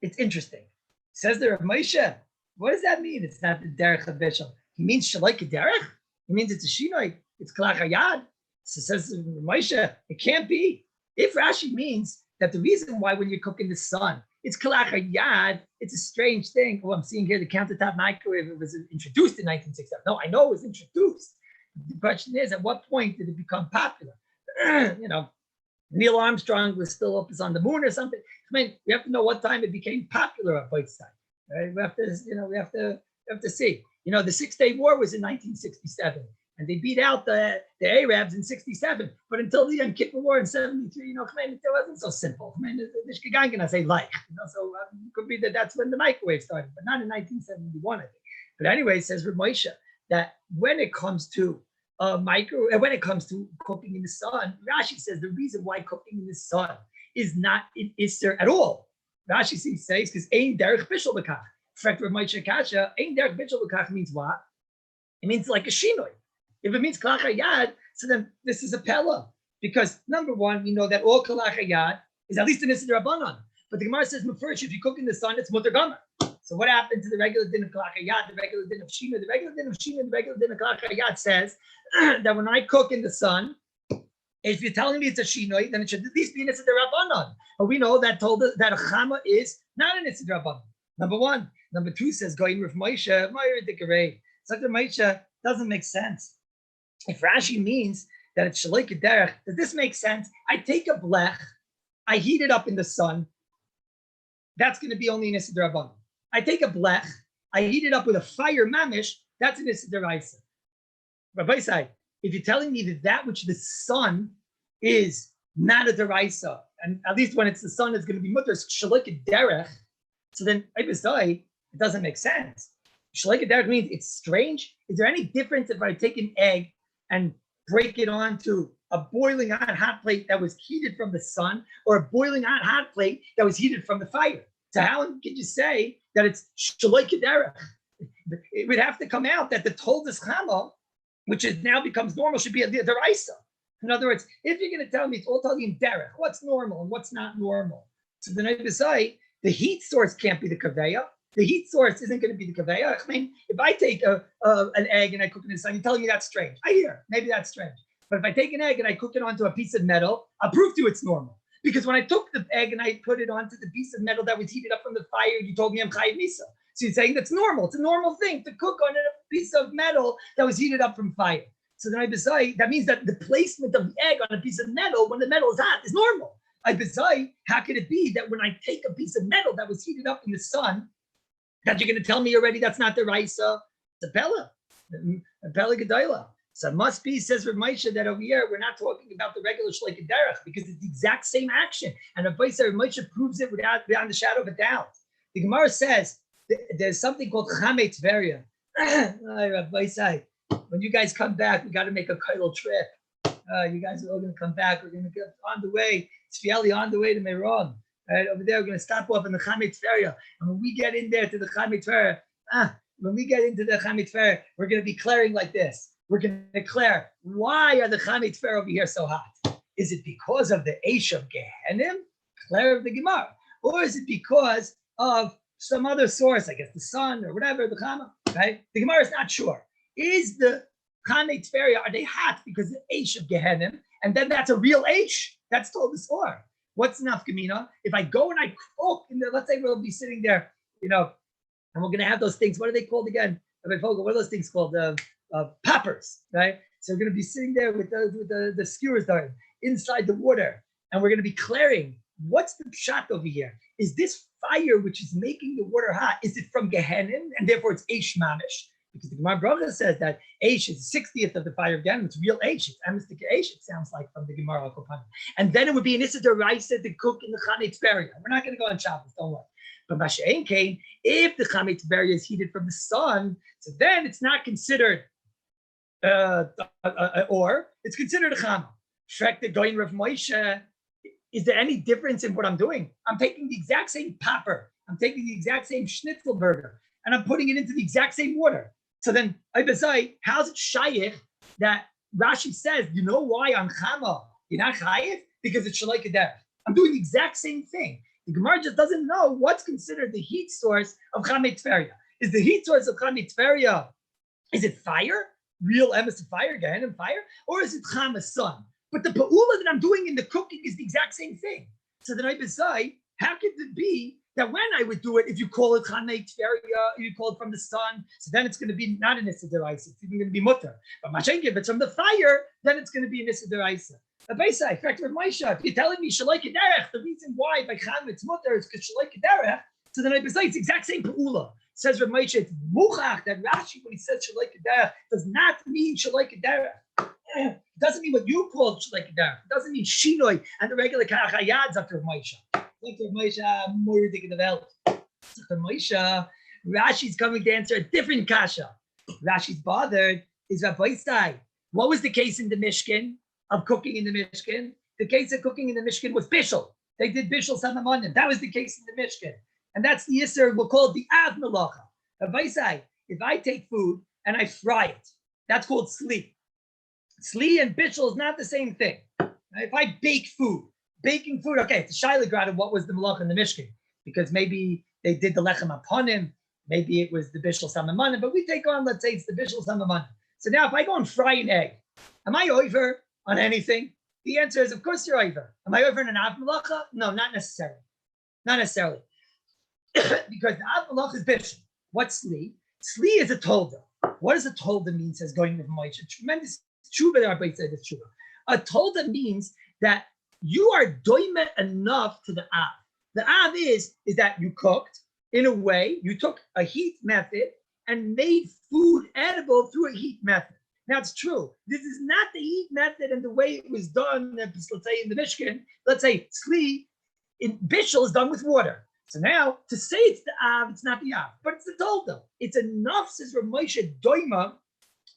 it's interesting. Says the Rav Moshe, what does that mean? It's not the derech of bishul. He means shalaik a derech. He means it's a shinoi. It's kalach hayad. So says Rav Moshe, it can't be. If Rashi means that the reason why when you cook in the sun, it's kalach hayad, it's a strange thing. Oh, I'm seeing here the countertop microwave, it was introduced in 1967. No, I know it was introduced. The question is, at what point did it become popular? Neil Armstrong was still up on the moon or something. I mean, we have to know what time it became popular at Whiteside. Right? We have to see. The 6-Day War was in 1967, and they beat out the Arabs in 67. But until the Yom Kippur War in 73, it wasn't so simple. The Shkigan say like, so it could be that's when the microwave started, but not in 1971, I think. But anyway, says Rav Moshe that when it comes to when it comes to cooking in the sun, Rashi says the reason why cooking in the sun is not in Isser at all. Rashi says because Ein derech bishul b'kach. In fact, Rav Moshe Kasha, Ein derech bishul b'kach means what? It means like a shinoi. If it means kalach hayad, so then this is a pella. Because number one, we know that all kalach hayad is at least an Isser Rabbanan. But the Gemara says, first, if you cook in the sun, it's mutter gomer. So what happened to the regular din of kalach hayad, the regular din of shina? The regular din of shina, the regular din of kalach hayad says that when I cook in the sun, if you're telling me it's a shinoi, then it should at least be an Isser Rabbanan. But we know that told us that a chama is not an Isser Rabbanan. Number one. Number two says, going with Moshe, it's like the Moshe doesn't make sense. If Rashi means that it's shaloik derech, does this make sense? I take a blech, I heat it up in the sun. That's going to be only an Isser Rabbanan. I take a blech, I heat it up with a fire mamish. That's an Isser Deraisa. Rabbi said, if you're telling me that which the sun is not a Deraisa, and at least when it's the sun is going to be mutter shaloik derech, so then it doesn't make sense. Shaloik derech means it's strange. Is there any difference if I take an egg and break it onto a boiling hot plate that was heated from the sun, or a boiling hot plate that was heated from the fire? So how could you say that it's shaloik derech? It would have to come out that the toldas chama, which is now becomes normal, should be a deraisa. In other words, if you're going to tell me it's all telling you derech, what's normal and what's not normal? So then I decide the heat source can't be the kaveya. The heat source isn't going to be the kaveya. I mean, if I take an egg and I cook it in the sun, you're telling me that's strange. I hear, maybe that's strange. But if I take an egg and I cook it onto a piece of metal, I'll prove to you it's normal. Because when I took the egg and I put it onto the piece of metal that was heated up from the fire, you told me I'm chayiv misa. So you're saying that's normal. It's a normal thing to cook on a piece of metal that was heated up from fire. So then I decide, that means that the placement of the egg on a piece of metal when the metal is hot is normal. I decide, how could it be that when I take a piece of metal that was heated up in the sun, that you're going to tell me already that's not the Raisa? It's a Pella Gedola. So it must be, says Rav Moshe, that over here we're not talking about the regular shleik derech because it's the exact same action. And Rav Moshe proves it beyond the shadow of a doubt. The Gemara says there's something called Chamei Tveria. Rav Moshe, when you guys come back, we got to make a kailul trip. You guys are all going to come back. We're going to get on the way. It's Fiali on the way to Meron. Right over there, we're going to stop off in the Chamei Tveria. And when we get in there to the Chamei Tveria, we're going to be declaring like this. We're going to declare, why are the Chamei Tveria over here so hot? Is it because of the Eish of Gehenim, Claire of the Gemara? Or is it because of some other source, I guess the sun or whatever, the Chama, right? The Gemara is not sure. Is the Chamei Tveria, are they hot because of the Eish of Gehenim? And then that's a real Eish. That's told us or. What's nafkamina? If I go and I cook, let's say we'll be sitting there, and we're going to have those things. What are they called again? What are those things called? Poppers, right? So we're going to be sitting there with the skewers there inside the water, and we're going to be clearing. What's the shot over here? Is this fire which is making the water hot? Is it from Gehenim, and therefore it's Eish Mamish? Because the Gemara Bracha says that Eish is 60th of the fire of Gehenim. It's real Eish. It's Amistic Eish. It sounds like from the Gemara Kopan. And then it would be an Issa Deraisa to cook in the Chamei Tveria. We're not going to go on Shabbos. Don't worry. But Masha'en came, if the Chamei Tveria is heated from the sun, so then it's not considered or it's considered a chama. Shrek the Goyin Rav Moshe, is there any difference in what I'm doing? I'm taking the exact same popper, I'm taking the exact same schnitzel burger, and I'm putting it into the exact same water. So then, how's it shayich that Rashi says, you know why on Chama you're not chayiv? Because it's shalai kederech. I'm doing the exact same thing. The Gemara just doesn't know what's considered the heat source of Chamei Tveria. Is the heat source of Chamei Tveria, is it fire? Real emes of fire, Gehenna fire? Or is it Chama sun? But the pa'ula that I'm doing in the cooking is the exact same thing. So then I decide, how could it be that when I would do it, if you call it Chamei Tveria, you call it from the sun, so then it's going to be not an Issa Deraisa, it's even going to be mutter. But Mashenk, if it's from the fire, then it's going to be an Issa Deraisa. Rabbi, fact with Maisha, if you're telling me Shalai Kederech, the reason why by Cham it's mutter is because Shalai Kederech, so then I say it's the exact same pa'ula. Says Rabbi Maisha, it's muchach that Rashi, when he says Shalai Kederech, does not mean Shalai Kederech. It doesn't mean what you call Shalai Kederech. It doesn't mean Shinoi and the regular Karachayads after Rabbi Maisha. After Rabbi Maisha, more ridiculous about. After Maisha, Rashi's coming to answer a different kasha. Rashi's bothered is Rabbi Sai. What was the case in the Mishkan of cooking in the Mishkan? The case of cooking in the Mishkan was Bishul. They did Bishul Samamonim. That was the case in the Mishkan. And that's the Iyar, we'll call it the Av Melacha. If I take food and I fry it, that's called Sli. Sli and Bishul is not the same thing. If I bake food, baking food, okay, it's a Shailagrad of what was the Melacha in the Mishkan. Because maybe they did the Lechem Aponim, maybe it was the Bishul Samamonim, but we take on, let's say it's the Bishul Samamonim. So now if I go and fry an egg, am I over on anything? The answer is, of course you're over. Am I over in an Av Melacha? No, not necessarily. Not necessarily. Because the Av Melacha is Bishul. What's Sli? Sli is a tolda. What does a tolda mean, says going with Moshe? Tremendous tshuva that everybody said this tshuva. A tolda means that you are doime enough to the Av. The Av is that you cooked in a way, you took a heat method and made food edible through a heat method. Now it's true. This is not the heat method and the way it was done, let's say in the Mishkan. Let's say Sli in Bishul is done with water. So now to say it's the Av, it's not the Av, but it's the Tolda. It's enough, says Rav Moshe Doima,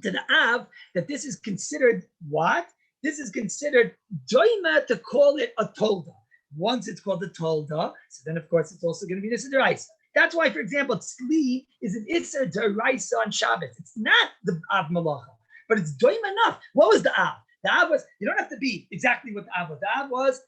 to the Av that this is considered what? This is considered Doima to call it a Tolda. Once it's called a Tolda, so then of course it's also going to be Issa Deraisa. That's why, for example, Sli is an Issa Deraisa on Shabbos. It's not the Av Malacha, but it's Doima enough. What was the Av? The Av was, you don't have to be exactly what the Av was. The Av was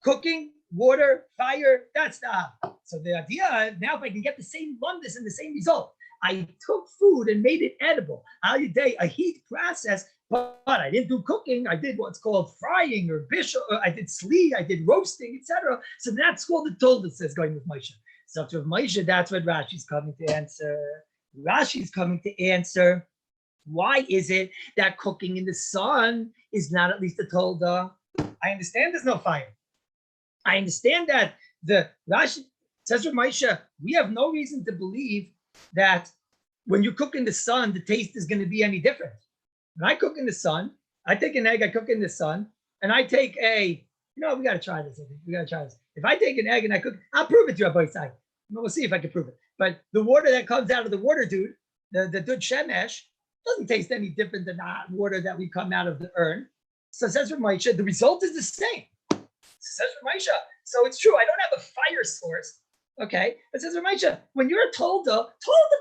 cooking, water, fire, that's the Av. So the idea, now if I can get the same lumdus and the same result, I took food and made it edible. A heat process, but I didn't do cooking. I did what's called frying or bishul, or I did sli, I did roasting, etc. So that's called the Tolda, says going with Moshe. So to Moshe, that's what Rashi's coming to answer. Rashi's coming to answer, why is it that cooking in the sun is not at least a Tolda? I understand there's no fire. I understand that the Rashi says with Moshe, we have no reason to believe that when you cook in the sun, the taste is going to be any different. When I cook in the sun, I take an egg, I cook in the sun, and I take we got to try this. We got to try this. If I take an egg and I cook, I'll prove it to you on both sides. We'll see if I can prove it. But the water that comes out of the water dude, the dud shemesh, doesn't taste any different than the water that we come out of the urn. So it says for Moshe, the result is the same. Says Ramesha. So it's true. I don't have a fire source. Okay. It says Ramesha, when you're a Tolda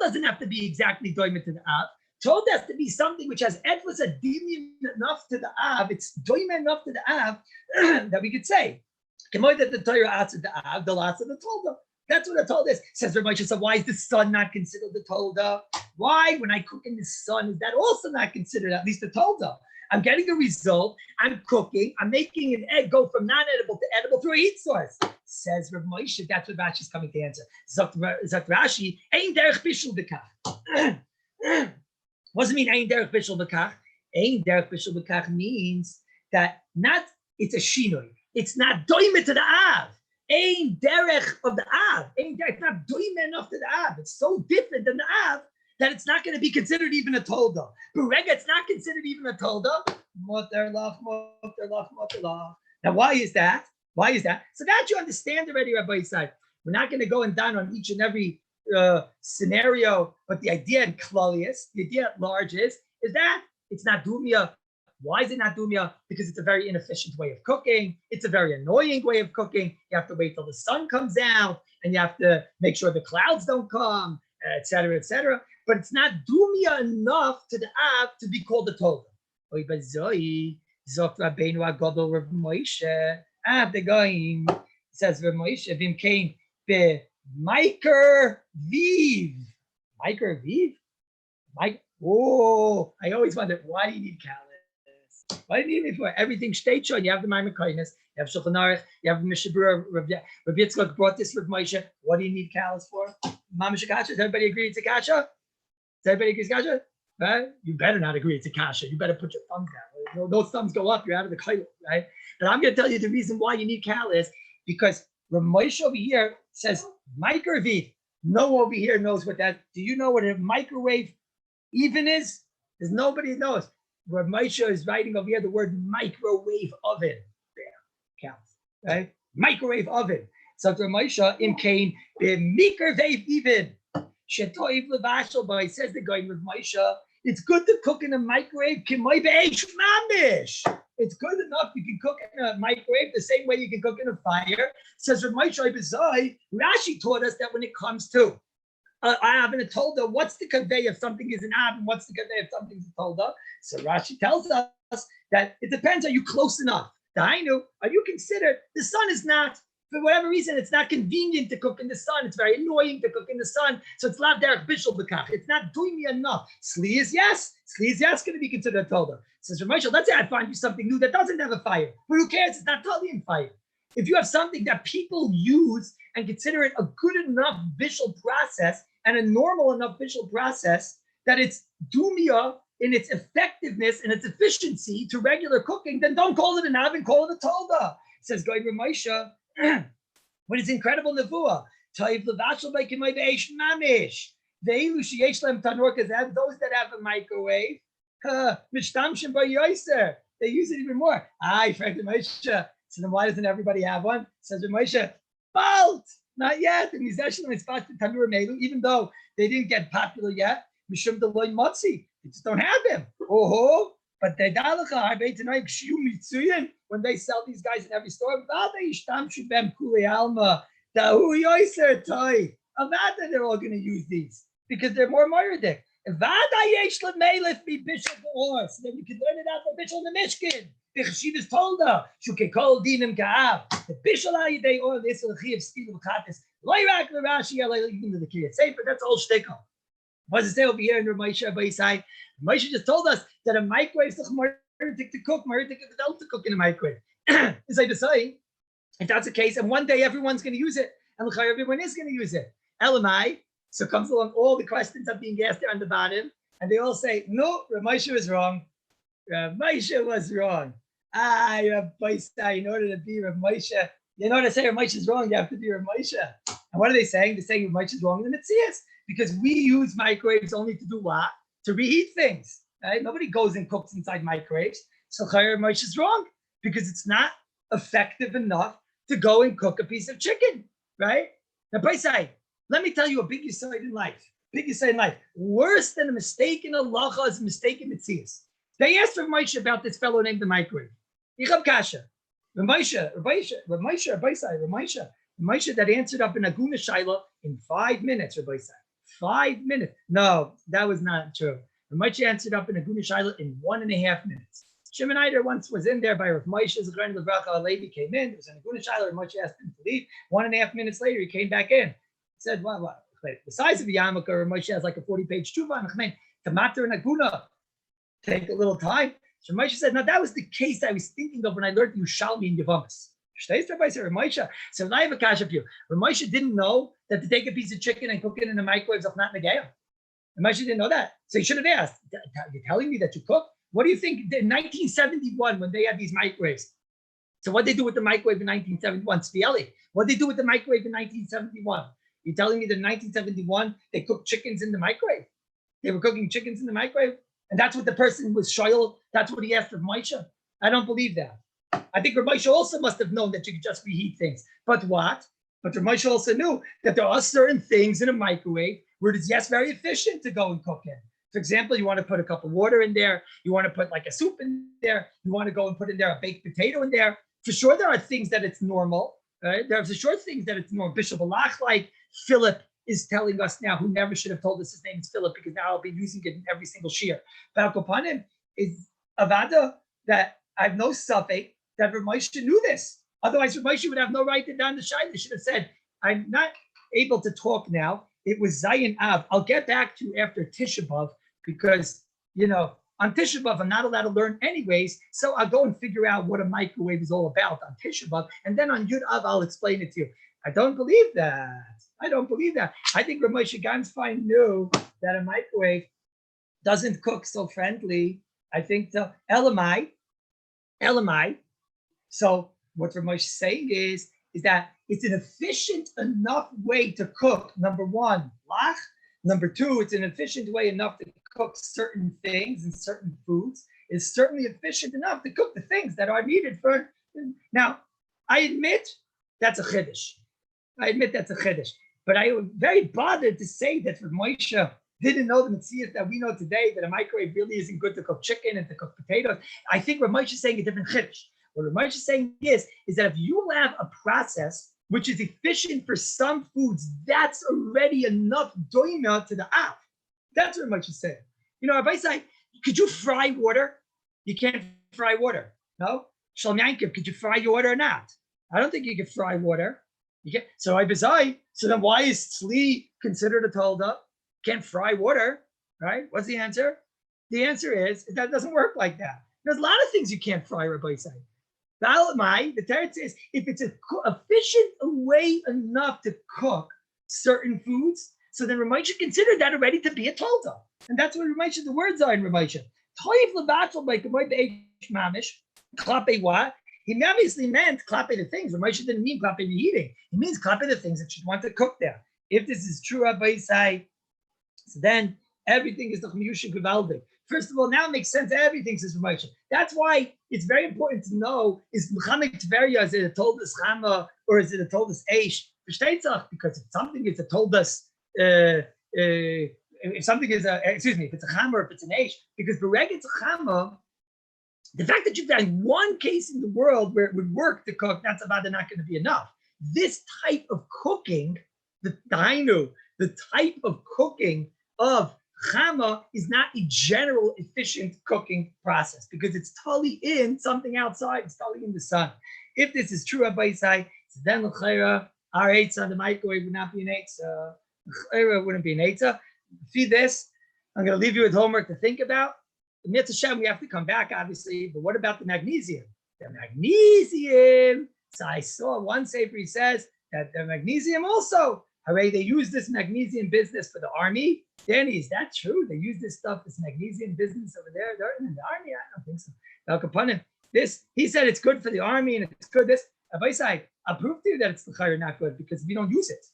doesn't have to be exactly doimit to the Av. Tolda has to be something which has etlas adimium enough to the Av. It's doimit enough to the Av that we could say. That the Torah asks the Av, the last of the Tolda. That's what a Tolda is. Says Ramesha. So why is the sun not considered the Tolda? Why, when I cook in the sun, is that also not considered at least a Tolda? I'm getting a result. I'm cooking. I'm making an egg go from non-edible to edible through a heat source. Says Rav Moshe. That's what Rashi's coming to answer. Zakt Rashi, Ein derech bishul b'kach. What does it mean, Ein derech bishul b'kach? Ein derech bishul b'kach means that it's a shinoi. It's not doime to the Av. Ein derech of the Av. Ein derech, it's not doime enough to the Av. It's so different than the Av that it's not going to be considered even a Tolda. Berega, it's not considered even a Tolda. Moter lach. Now, why is that? Why is that? So that you understand already, Rabbi side. We're not going to go and down on each and every scenario, but the idea in Kallus, the idea at large is that it's not Dumia Why is it not dumya? Because it's a very inefficient way of cooking. It's a very annoying way of cooking. You have to wait till the sun comes out, and you have to make sure the clouds don't come, etc., etc. But it's not dumya enough to the Av to be called a Torah. Zok Rabbeinu Agadol Rav Moshe. The going says Rav Moshe Vim came be Miker Viv. Miker Viv? Mike. Oh, I always wondered, why do you need Kallus? Why do you need it for? Everything stays shown. You have the Maimon Kindness, you have Shulchan Aruch, you have the Mishabura. Rav Yitzchak brought this with Moshe. What do you need Kallus for? Mama Shakasha, does everybody agree it's a kasha? Does everybody agree it's kasha? Right? You better not agree it's a kasha. You better put your thumbs down. Those thumbs go up, you're out of the kailu, right? But I'm going to tell you the reason why you need Kallus, because Rav Moshe over here says microwave. No one over here knows what that. Do you know what a microwave even is? There's nobody knows. Rav Moshe is writing over here the word microwave oven. There counts, right? Microwave oven. So Rav Moshe im kain be microwave even. Shetoiv levashel, but he says the guy Rav Moshe, it's good to cook in a microwave. Mamish. It's good enough. You can cook in a microwave the same way you can cook in a fire. Says Rav Moshe Bezai. Rashi taught us that when it comes to Av and a Tolda, what's the convey if something is an Av and what's the convey if something's a Tolda? So Rashi tells us that it depends. Are you close enough? Dainu, are you considered? The sun is not, for whatever reason, it's not convenient to cook in the sun. It's very annoying to cook in the sun. So it's not derech bishul b'kach. It's not doing me enough. Sli is yes. Sli is yes going to be considered a Tolda. Says Rav Moshe, let's say I find you something new that doesn't have a fire. But who cares? It's not totally in fire. If you have something that people use and consider it a good enough visual process and a normal enough visual process that it's dumia in its effectiveness and its efficiency to regular cooking, then don't call it an oven, call it a tolda. It says, Goy Rav Moshe, what is incredible nevuah. Toiv levashel b'kimay be'esh mamish. Ve'elu sheyesh lehem tanur, because those that have a microwave, mishtamshim b'yoyser, they use it even more. Frank Rav Moshe. So then why doesn't everybody have one? Says Rav Moshe, Balt, not yet. The Mizashim is fast Tanur Melu, even though they didn't get popular yet. Mishum Deloy Motzi, they just don't have them. Oh, but they dalacha harvei tonight kshiu mitzuyin when they sell these guys in every store. Vada yishtamshu bem kuli alma dahu yoiser toy. Avada, they're all going to use these because they're more moiridik. Vada yesh lemelef mi bishul beor. So then you can learn it out from bishul in the Mishkin. The Chassidus told her, "Shukekol dinim ka'av." The bishul ayidei or this l'chiv stilu v'chatis loyrak l'rashi even to the kiryat sefer. That's all shtickle. What does it say over here in Rav Moshe Abayisai? Moshe just told us that a microwave is more to cook, more to cook in a microwave. It's like the saying, if that's the case, and one day everyone's going to use it, and everyone is going to use it. Elamai, so comes along all the questions are being asked there on the bottom, and they all say, no, Rav Moshe was wrong. Rav Moshe was wrong. Rav Moshe, in order to be Rav Moshe, in order to say Rav Moshe is wrong, you have to be Rav Moshe. And what are they saying? They're saying Rav Moshe is wrong in the Metzias, because we use microwaves only to do what? To reheat things. Right? Nobody goes and cooks inside microwaves. So Rav Moshe is wrong, because it's not effective enough to go and cook a piece of chicken. Right? Now, Paisai, let me tell you a big aside in life. Big aside in life. Worse than a mistake in halacha is a mistake in Metzias. They asked Rav Moshe about this fellow named the microwave. Yichab Kasha. Rav Moshe that answered up in Aguna Shaila in 5 minutes, Rabbi said. 5 minutes. No, that was not true. Rav Moshe answered up in Aguna Shaila in 1.5 minutes. Shimon Eider once was in there by Rav Moshe. Zechariah Levracha, a lady came in. It was in Aguna Shaila. Rav Moshe asked him to leave. 1.5 minutes later, he came back in. He said, what? The size of the yarmulke, Rav Moshe has like a 40-page tshuva. Tomato and Aguna take a little time. So Moshe said, no, that was the case I was thinking of when I learned Yerushalmi and Yavamas. So I have a kasha for you. Rav Moshe didn't know that to take a piece of chicken and cook it in the microwave is not negaya. Rav Moshe didn't know that. So he should have asked, you're telling me that you cook? What do you think? In 1971, when they had these microwaves. So what did they do with the microwave in 1971? Spieli. What did they do with the microwave in 1971? You're telling me that in 1971, they cooked chickens in the microwave? They were cooking chickens in the microwave? And that's what the person was shoyal. That's what he asked of Moshe. I don't believe that. I think Rav Moshe also must have known that you could just reheat things. But what? But Rav Moshe also knew that there are certain things in a microwave where it is, yes, very efficient to go and cook in. For example, you want to put a cup of water in there. You want to put like a soup in there. You want to go and put in there a baked potato in there. For sure, there are things that it's normal. Right? There are for sure things that it's normal. Bishul Balach, like Philip is telling us now, who never should have told us his name is Philip, because now I'll be using it in every single shir. But Al-Kopanim is Avada that I have no suffix that Rav Moshe knew this. Otherwise, Rav Moshe would have no right to down the shine. They should have said, I'm not able to talk now. It was Zayin Av. I'll get back to you after Tisha B'Av because, on Tisha B'Av, I'm not allowed to learn anyways. So I'll go and figure out what a microwave is all about on Tisha B'Av. And then on Yud Av, I'll explain it to you. I don't believe that. I think Rav Moshe Gansfein knew that a microwave doesn't cook so friendly. I think the Elamai. So what Rav Moshe is saying is that it's an efficient enough way to cook, number one, lach. Number two, it's an efficient way enough to cook certain things and certain foods. It's certainly efficient enough to cook the things that are needed for. Now, I admit that's a chiddush. But I was very bothered to say that Rav Moshe didn't know the mitzvahs that we know today, that a microwave really isn't good to cook chicken and to cook potatoes. I think Rav Moshe is saying a different chiddush. What Rav Moshe is saying is that if you have a process which is efficient for some foods, that's already enough doina to the app. That's what Rav Moshe is saying. Rabbi say, could you fry water? You can't fry water. No? Shalom Yankiv, could you fry your water or not? I don't think you can fry water. You can't. So then why is tzli considered a tolda? Can't fry water, right? What's the answer? The answer is that doesn't work like that. There's a lot of things you can't fry, Rabbi say. The teretz says if it's an efficient way enough to cook certain foods, so then Rav Moshe considered that already to be a tolda. And that's what Rav Moshe, the words are in Rav Moshe. Toiv levatel by kamoy be'esh mamish, klape what? He obviously meant klape the things. Rav Moshe didn't mean klape the eating. He means klape the things that you want to cook there. If this is true, Rabbi say, so then everything is the chmiyusha gevaldik. First of all, now it makes sense. Everything says Rav Moshe. That's why it's very important to know: is Mechamek Tveria, is it a toldas chama or is it a toldas eish? Because if something is a toldas, if something is if it's a chama or if it's an eish, because bereg it's a chama. The fact that you found one case in the world where it would work to cook, that's about not going to be enough. This type of cooking, the type of cooking of chama is not a general efficient cooking process because it's totally in something outside. It's totally in the sun. If this is true, Rabbi say, so then l'chayra, our eitzah on the microwave would not be an eitzah. L'chayra wouldn't be an eitzah. Feed this. I'm going to leave you with homework to think about. The Mitzvah Shem, we have to come back, obviously, but what about the magnesium? The magnesium. So I saw one sefer says that the magnesium also, hooray, they use this magnesium business for the army. Danny, is that true? They use this stuff, this magnesium business over there. They're in the army? I don't think so. Al-Kapanim, this, he said it's good for the army and it's good this. I'll prove to you that it's not good because we don't use it.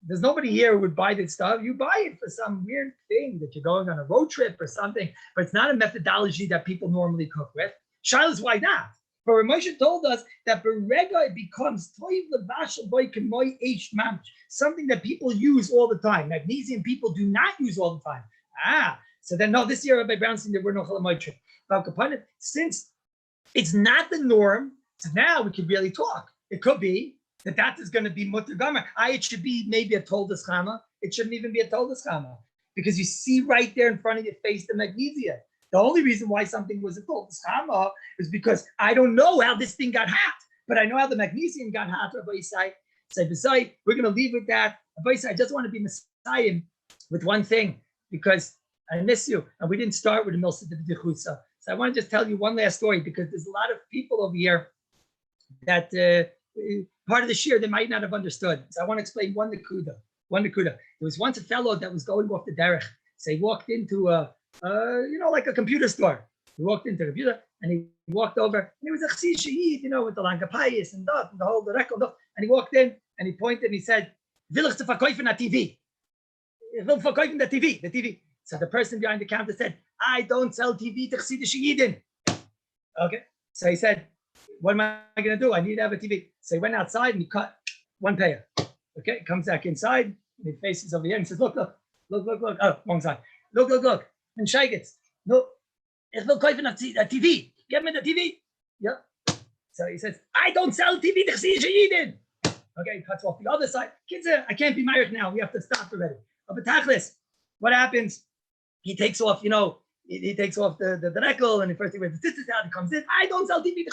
There's nobody here who would buy this stuff. You buy it for some weird thing that you're going on a road trip or something, but it's not a methodology that people normally cook with. Shilas, why not? But Rav Moshe told us that berega it becomes something that people use all the time. Magnesium people do not use all the time. So then no, this year Rabbi Brownstein there were no chalamoitrim. Since it's not the norm, so now we can really talk. It could be that is going to be mutter gomer. It should be maybe a toldas chama. It shouldn't even be a toldas chama because you see right there in front of your face the magnesium. The only reason why something was a toldas chama is because I don't know how this thing got hot, but I know how the magnesium got hot. Rabbi Yisai, we're going to leave with that. Rabbi Yisai, I just want to be Messiah with one thing because I miss you, and we didn't start with the Milsa de B'dichusa. So I want to just tell you one last story because there's a lot of people over here that part of the shir they might not have understood. So I want to explain one nakuda. There was once a fellow that was going off the derech. So he walked into like a computer store. He walked into the computer and he walked over and he was a chsi shahid, with the langapayis and that and the whole record. And he walked in and he pointed and he said, "Will ich zu verkaufen a TV? Ich will verkaufen the TV." So the person behind the counter said, "I don't sell TV to chsi shahidin." Okay. So he said, "What am I going to do? I need to have a TV." So he went outside and he cut one pair. Okay, comes back inside and he faces over here and he says, look. Oh, wrong side. Look. And Scheigitz, no, ich will kaufen a TV. Give me the TV. Yeah. So he says, I don't sell TV. Okay, cuts off the other side. Kids, I can't be married now. We have to stop already. But Tachlis, what happens? He takes off, he takes off the rekel, and the first thing with the tzitzit out, he comes in. I don't sell TV.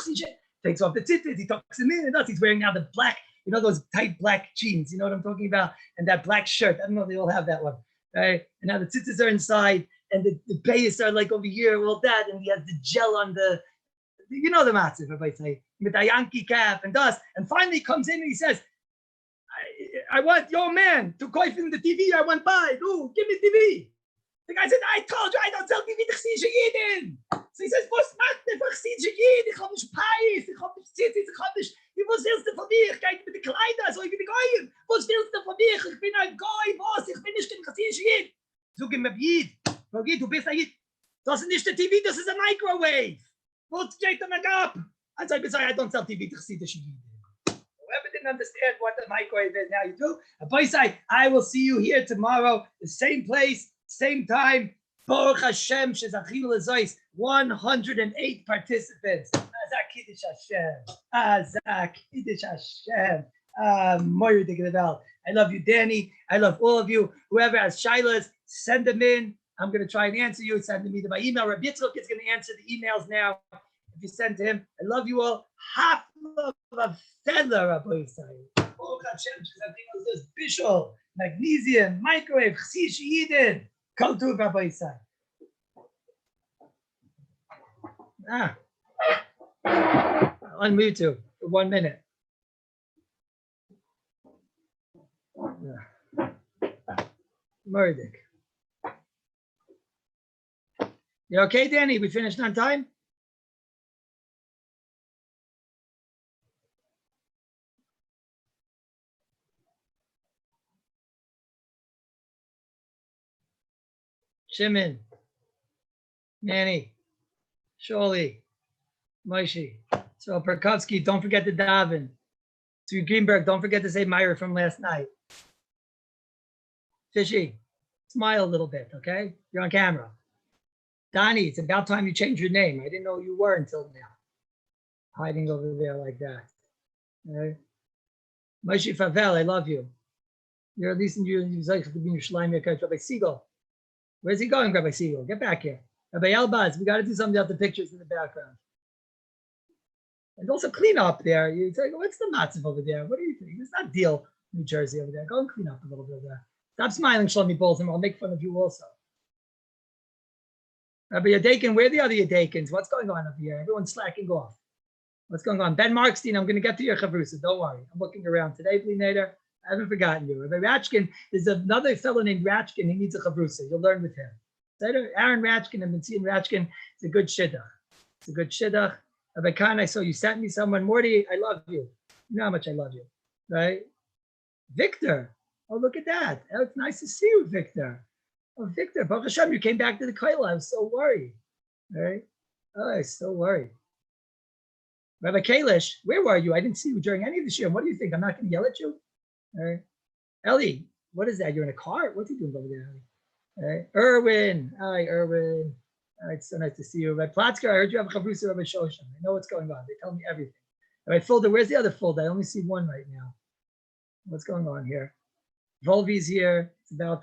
Takes off the tzitzit. He tucks him in, and he's wearing now the black, those tight black jeans. You know what I'm talking about? And that black shirt. I don't know if they all have that one. Right? And now the tzitzits are inside, and the payas are like over here, all that, and he has the gel on the matzah, Rabbi say, with a Yankee cap and dust. And finally he comes in and he says, I want your man to go in the TV. I want buy. Ooh, give me TV. The guy said, I told you I don't sell TV. So he says, was macht der Chassidische Jid? Ich hab nicht Pais, ich hab nicht Zitzis, ich hab nicht. Was willst du von mir? Ich gehe mit den Kleidern, so ich bin die Goyim. Was willst du von mir? Ich bin ein Goy, was? Ich bin nicht ein Chassidische Jid. Sag ihm, Jid. Du bist ein Jid. Das ist nicht der TV, das ist ein Microwave. What straight them up? And so I don't sell TV to Chassidische Jid. Whoever didn't understand what the microwave is, now you do. I will see you here tomorrow, the same place, same time. Baruch Hashem, Shezachim Lezois, 108 participants. Azak Kiddush Hashem. Azak Kiddush Hashem. Moyer Dignavel. I love you, Danny. I love all of you. Whoever has shilas, send them in. I'm going to try and answer you. Send them either by email. Rabbi Yitzchok is going to answer the emails now. If you send to him, I love you all. Half of a feather, Rabbi Yisrael. Baruch Hashem, Shezachim Lezois, Bishul, magnesium, microwave, Chsish Yidin. Come to Rabbi Yisrael. Unmute you for 1 minute. Murdic. You okay, Danny? We finished on time? Shimon, Nanny, Sholi, Moshe, so Perkovsky, don't forget to daven. To Greenberg, don't forget to say Myra from last night. Fishy, smile a little bit, okay? You're on camera. Donnie, it's about time you change your name. I didn't know you were until now. Hiding over there like that. Okay? Moshe Favel, I love you. You're at least in your Rabbi Siegel. Where's he going, Rabbi Siegel? Get back here. Rabbi Elbaz, we got to do something about the pictures in the background. And also clean up there. You say, what's the matzav over there? What do you think? It's not Deal, New Jersey over there. Go and clean up a little bit there. Stop smiling, Shlomi Bolton. I'll make fun of you also. Rabbi Yadekin, where are the other Yadekins? What's going on over here? Everyone's slacking off. What's going on? Ben Markstein, I'm going to get to your chavrusa. Don't worry. I'm looking around today, Nader. I haven't forgotten you. Rabbi Ratchkin, there's another fellow named Ratchkin. He needs a chavrusa. You'll learn with him. Aaron Ratchkin, I've been seeing Ratchkin. It's a good shidduch. It's a good shidduch. Rabbi Khan, I saw you sent me someone. Morty, I love you. You know how much I love you, right? Victor. Oh, look at that. Oh, it's nice to see you, Victor. Oh, Victor, Baruch Hashem, you came back to the kollel. I was so worried, right? Oh, I was so worried. Rabbi Kalish, where were you? I didn't see you during any of the shir. What do you think? I'm not going to yell at you? All right. Ellie, what is that? You're in a car? What's he doing over there, Ellie? All right. Erwin. Hi, Erwin. All right, so nice to see you. Rabbi Platzker, I heard you have a chavrusa, Rabbi Shoshan. I know what's going on. They tell me everything. All right, Fulda, where's the other Fulda? I only see one right now. What's going on here? Volvi's here. It's about time.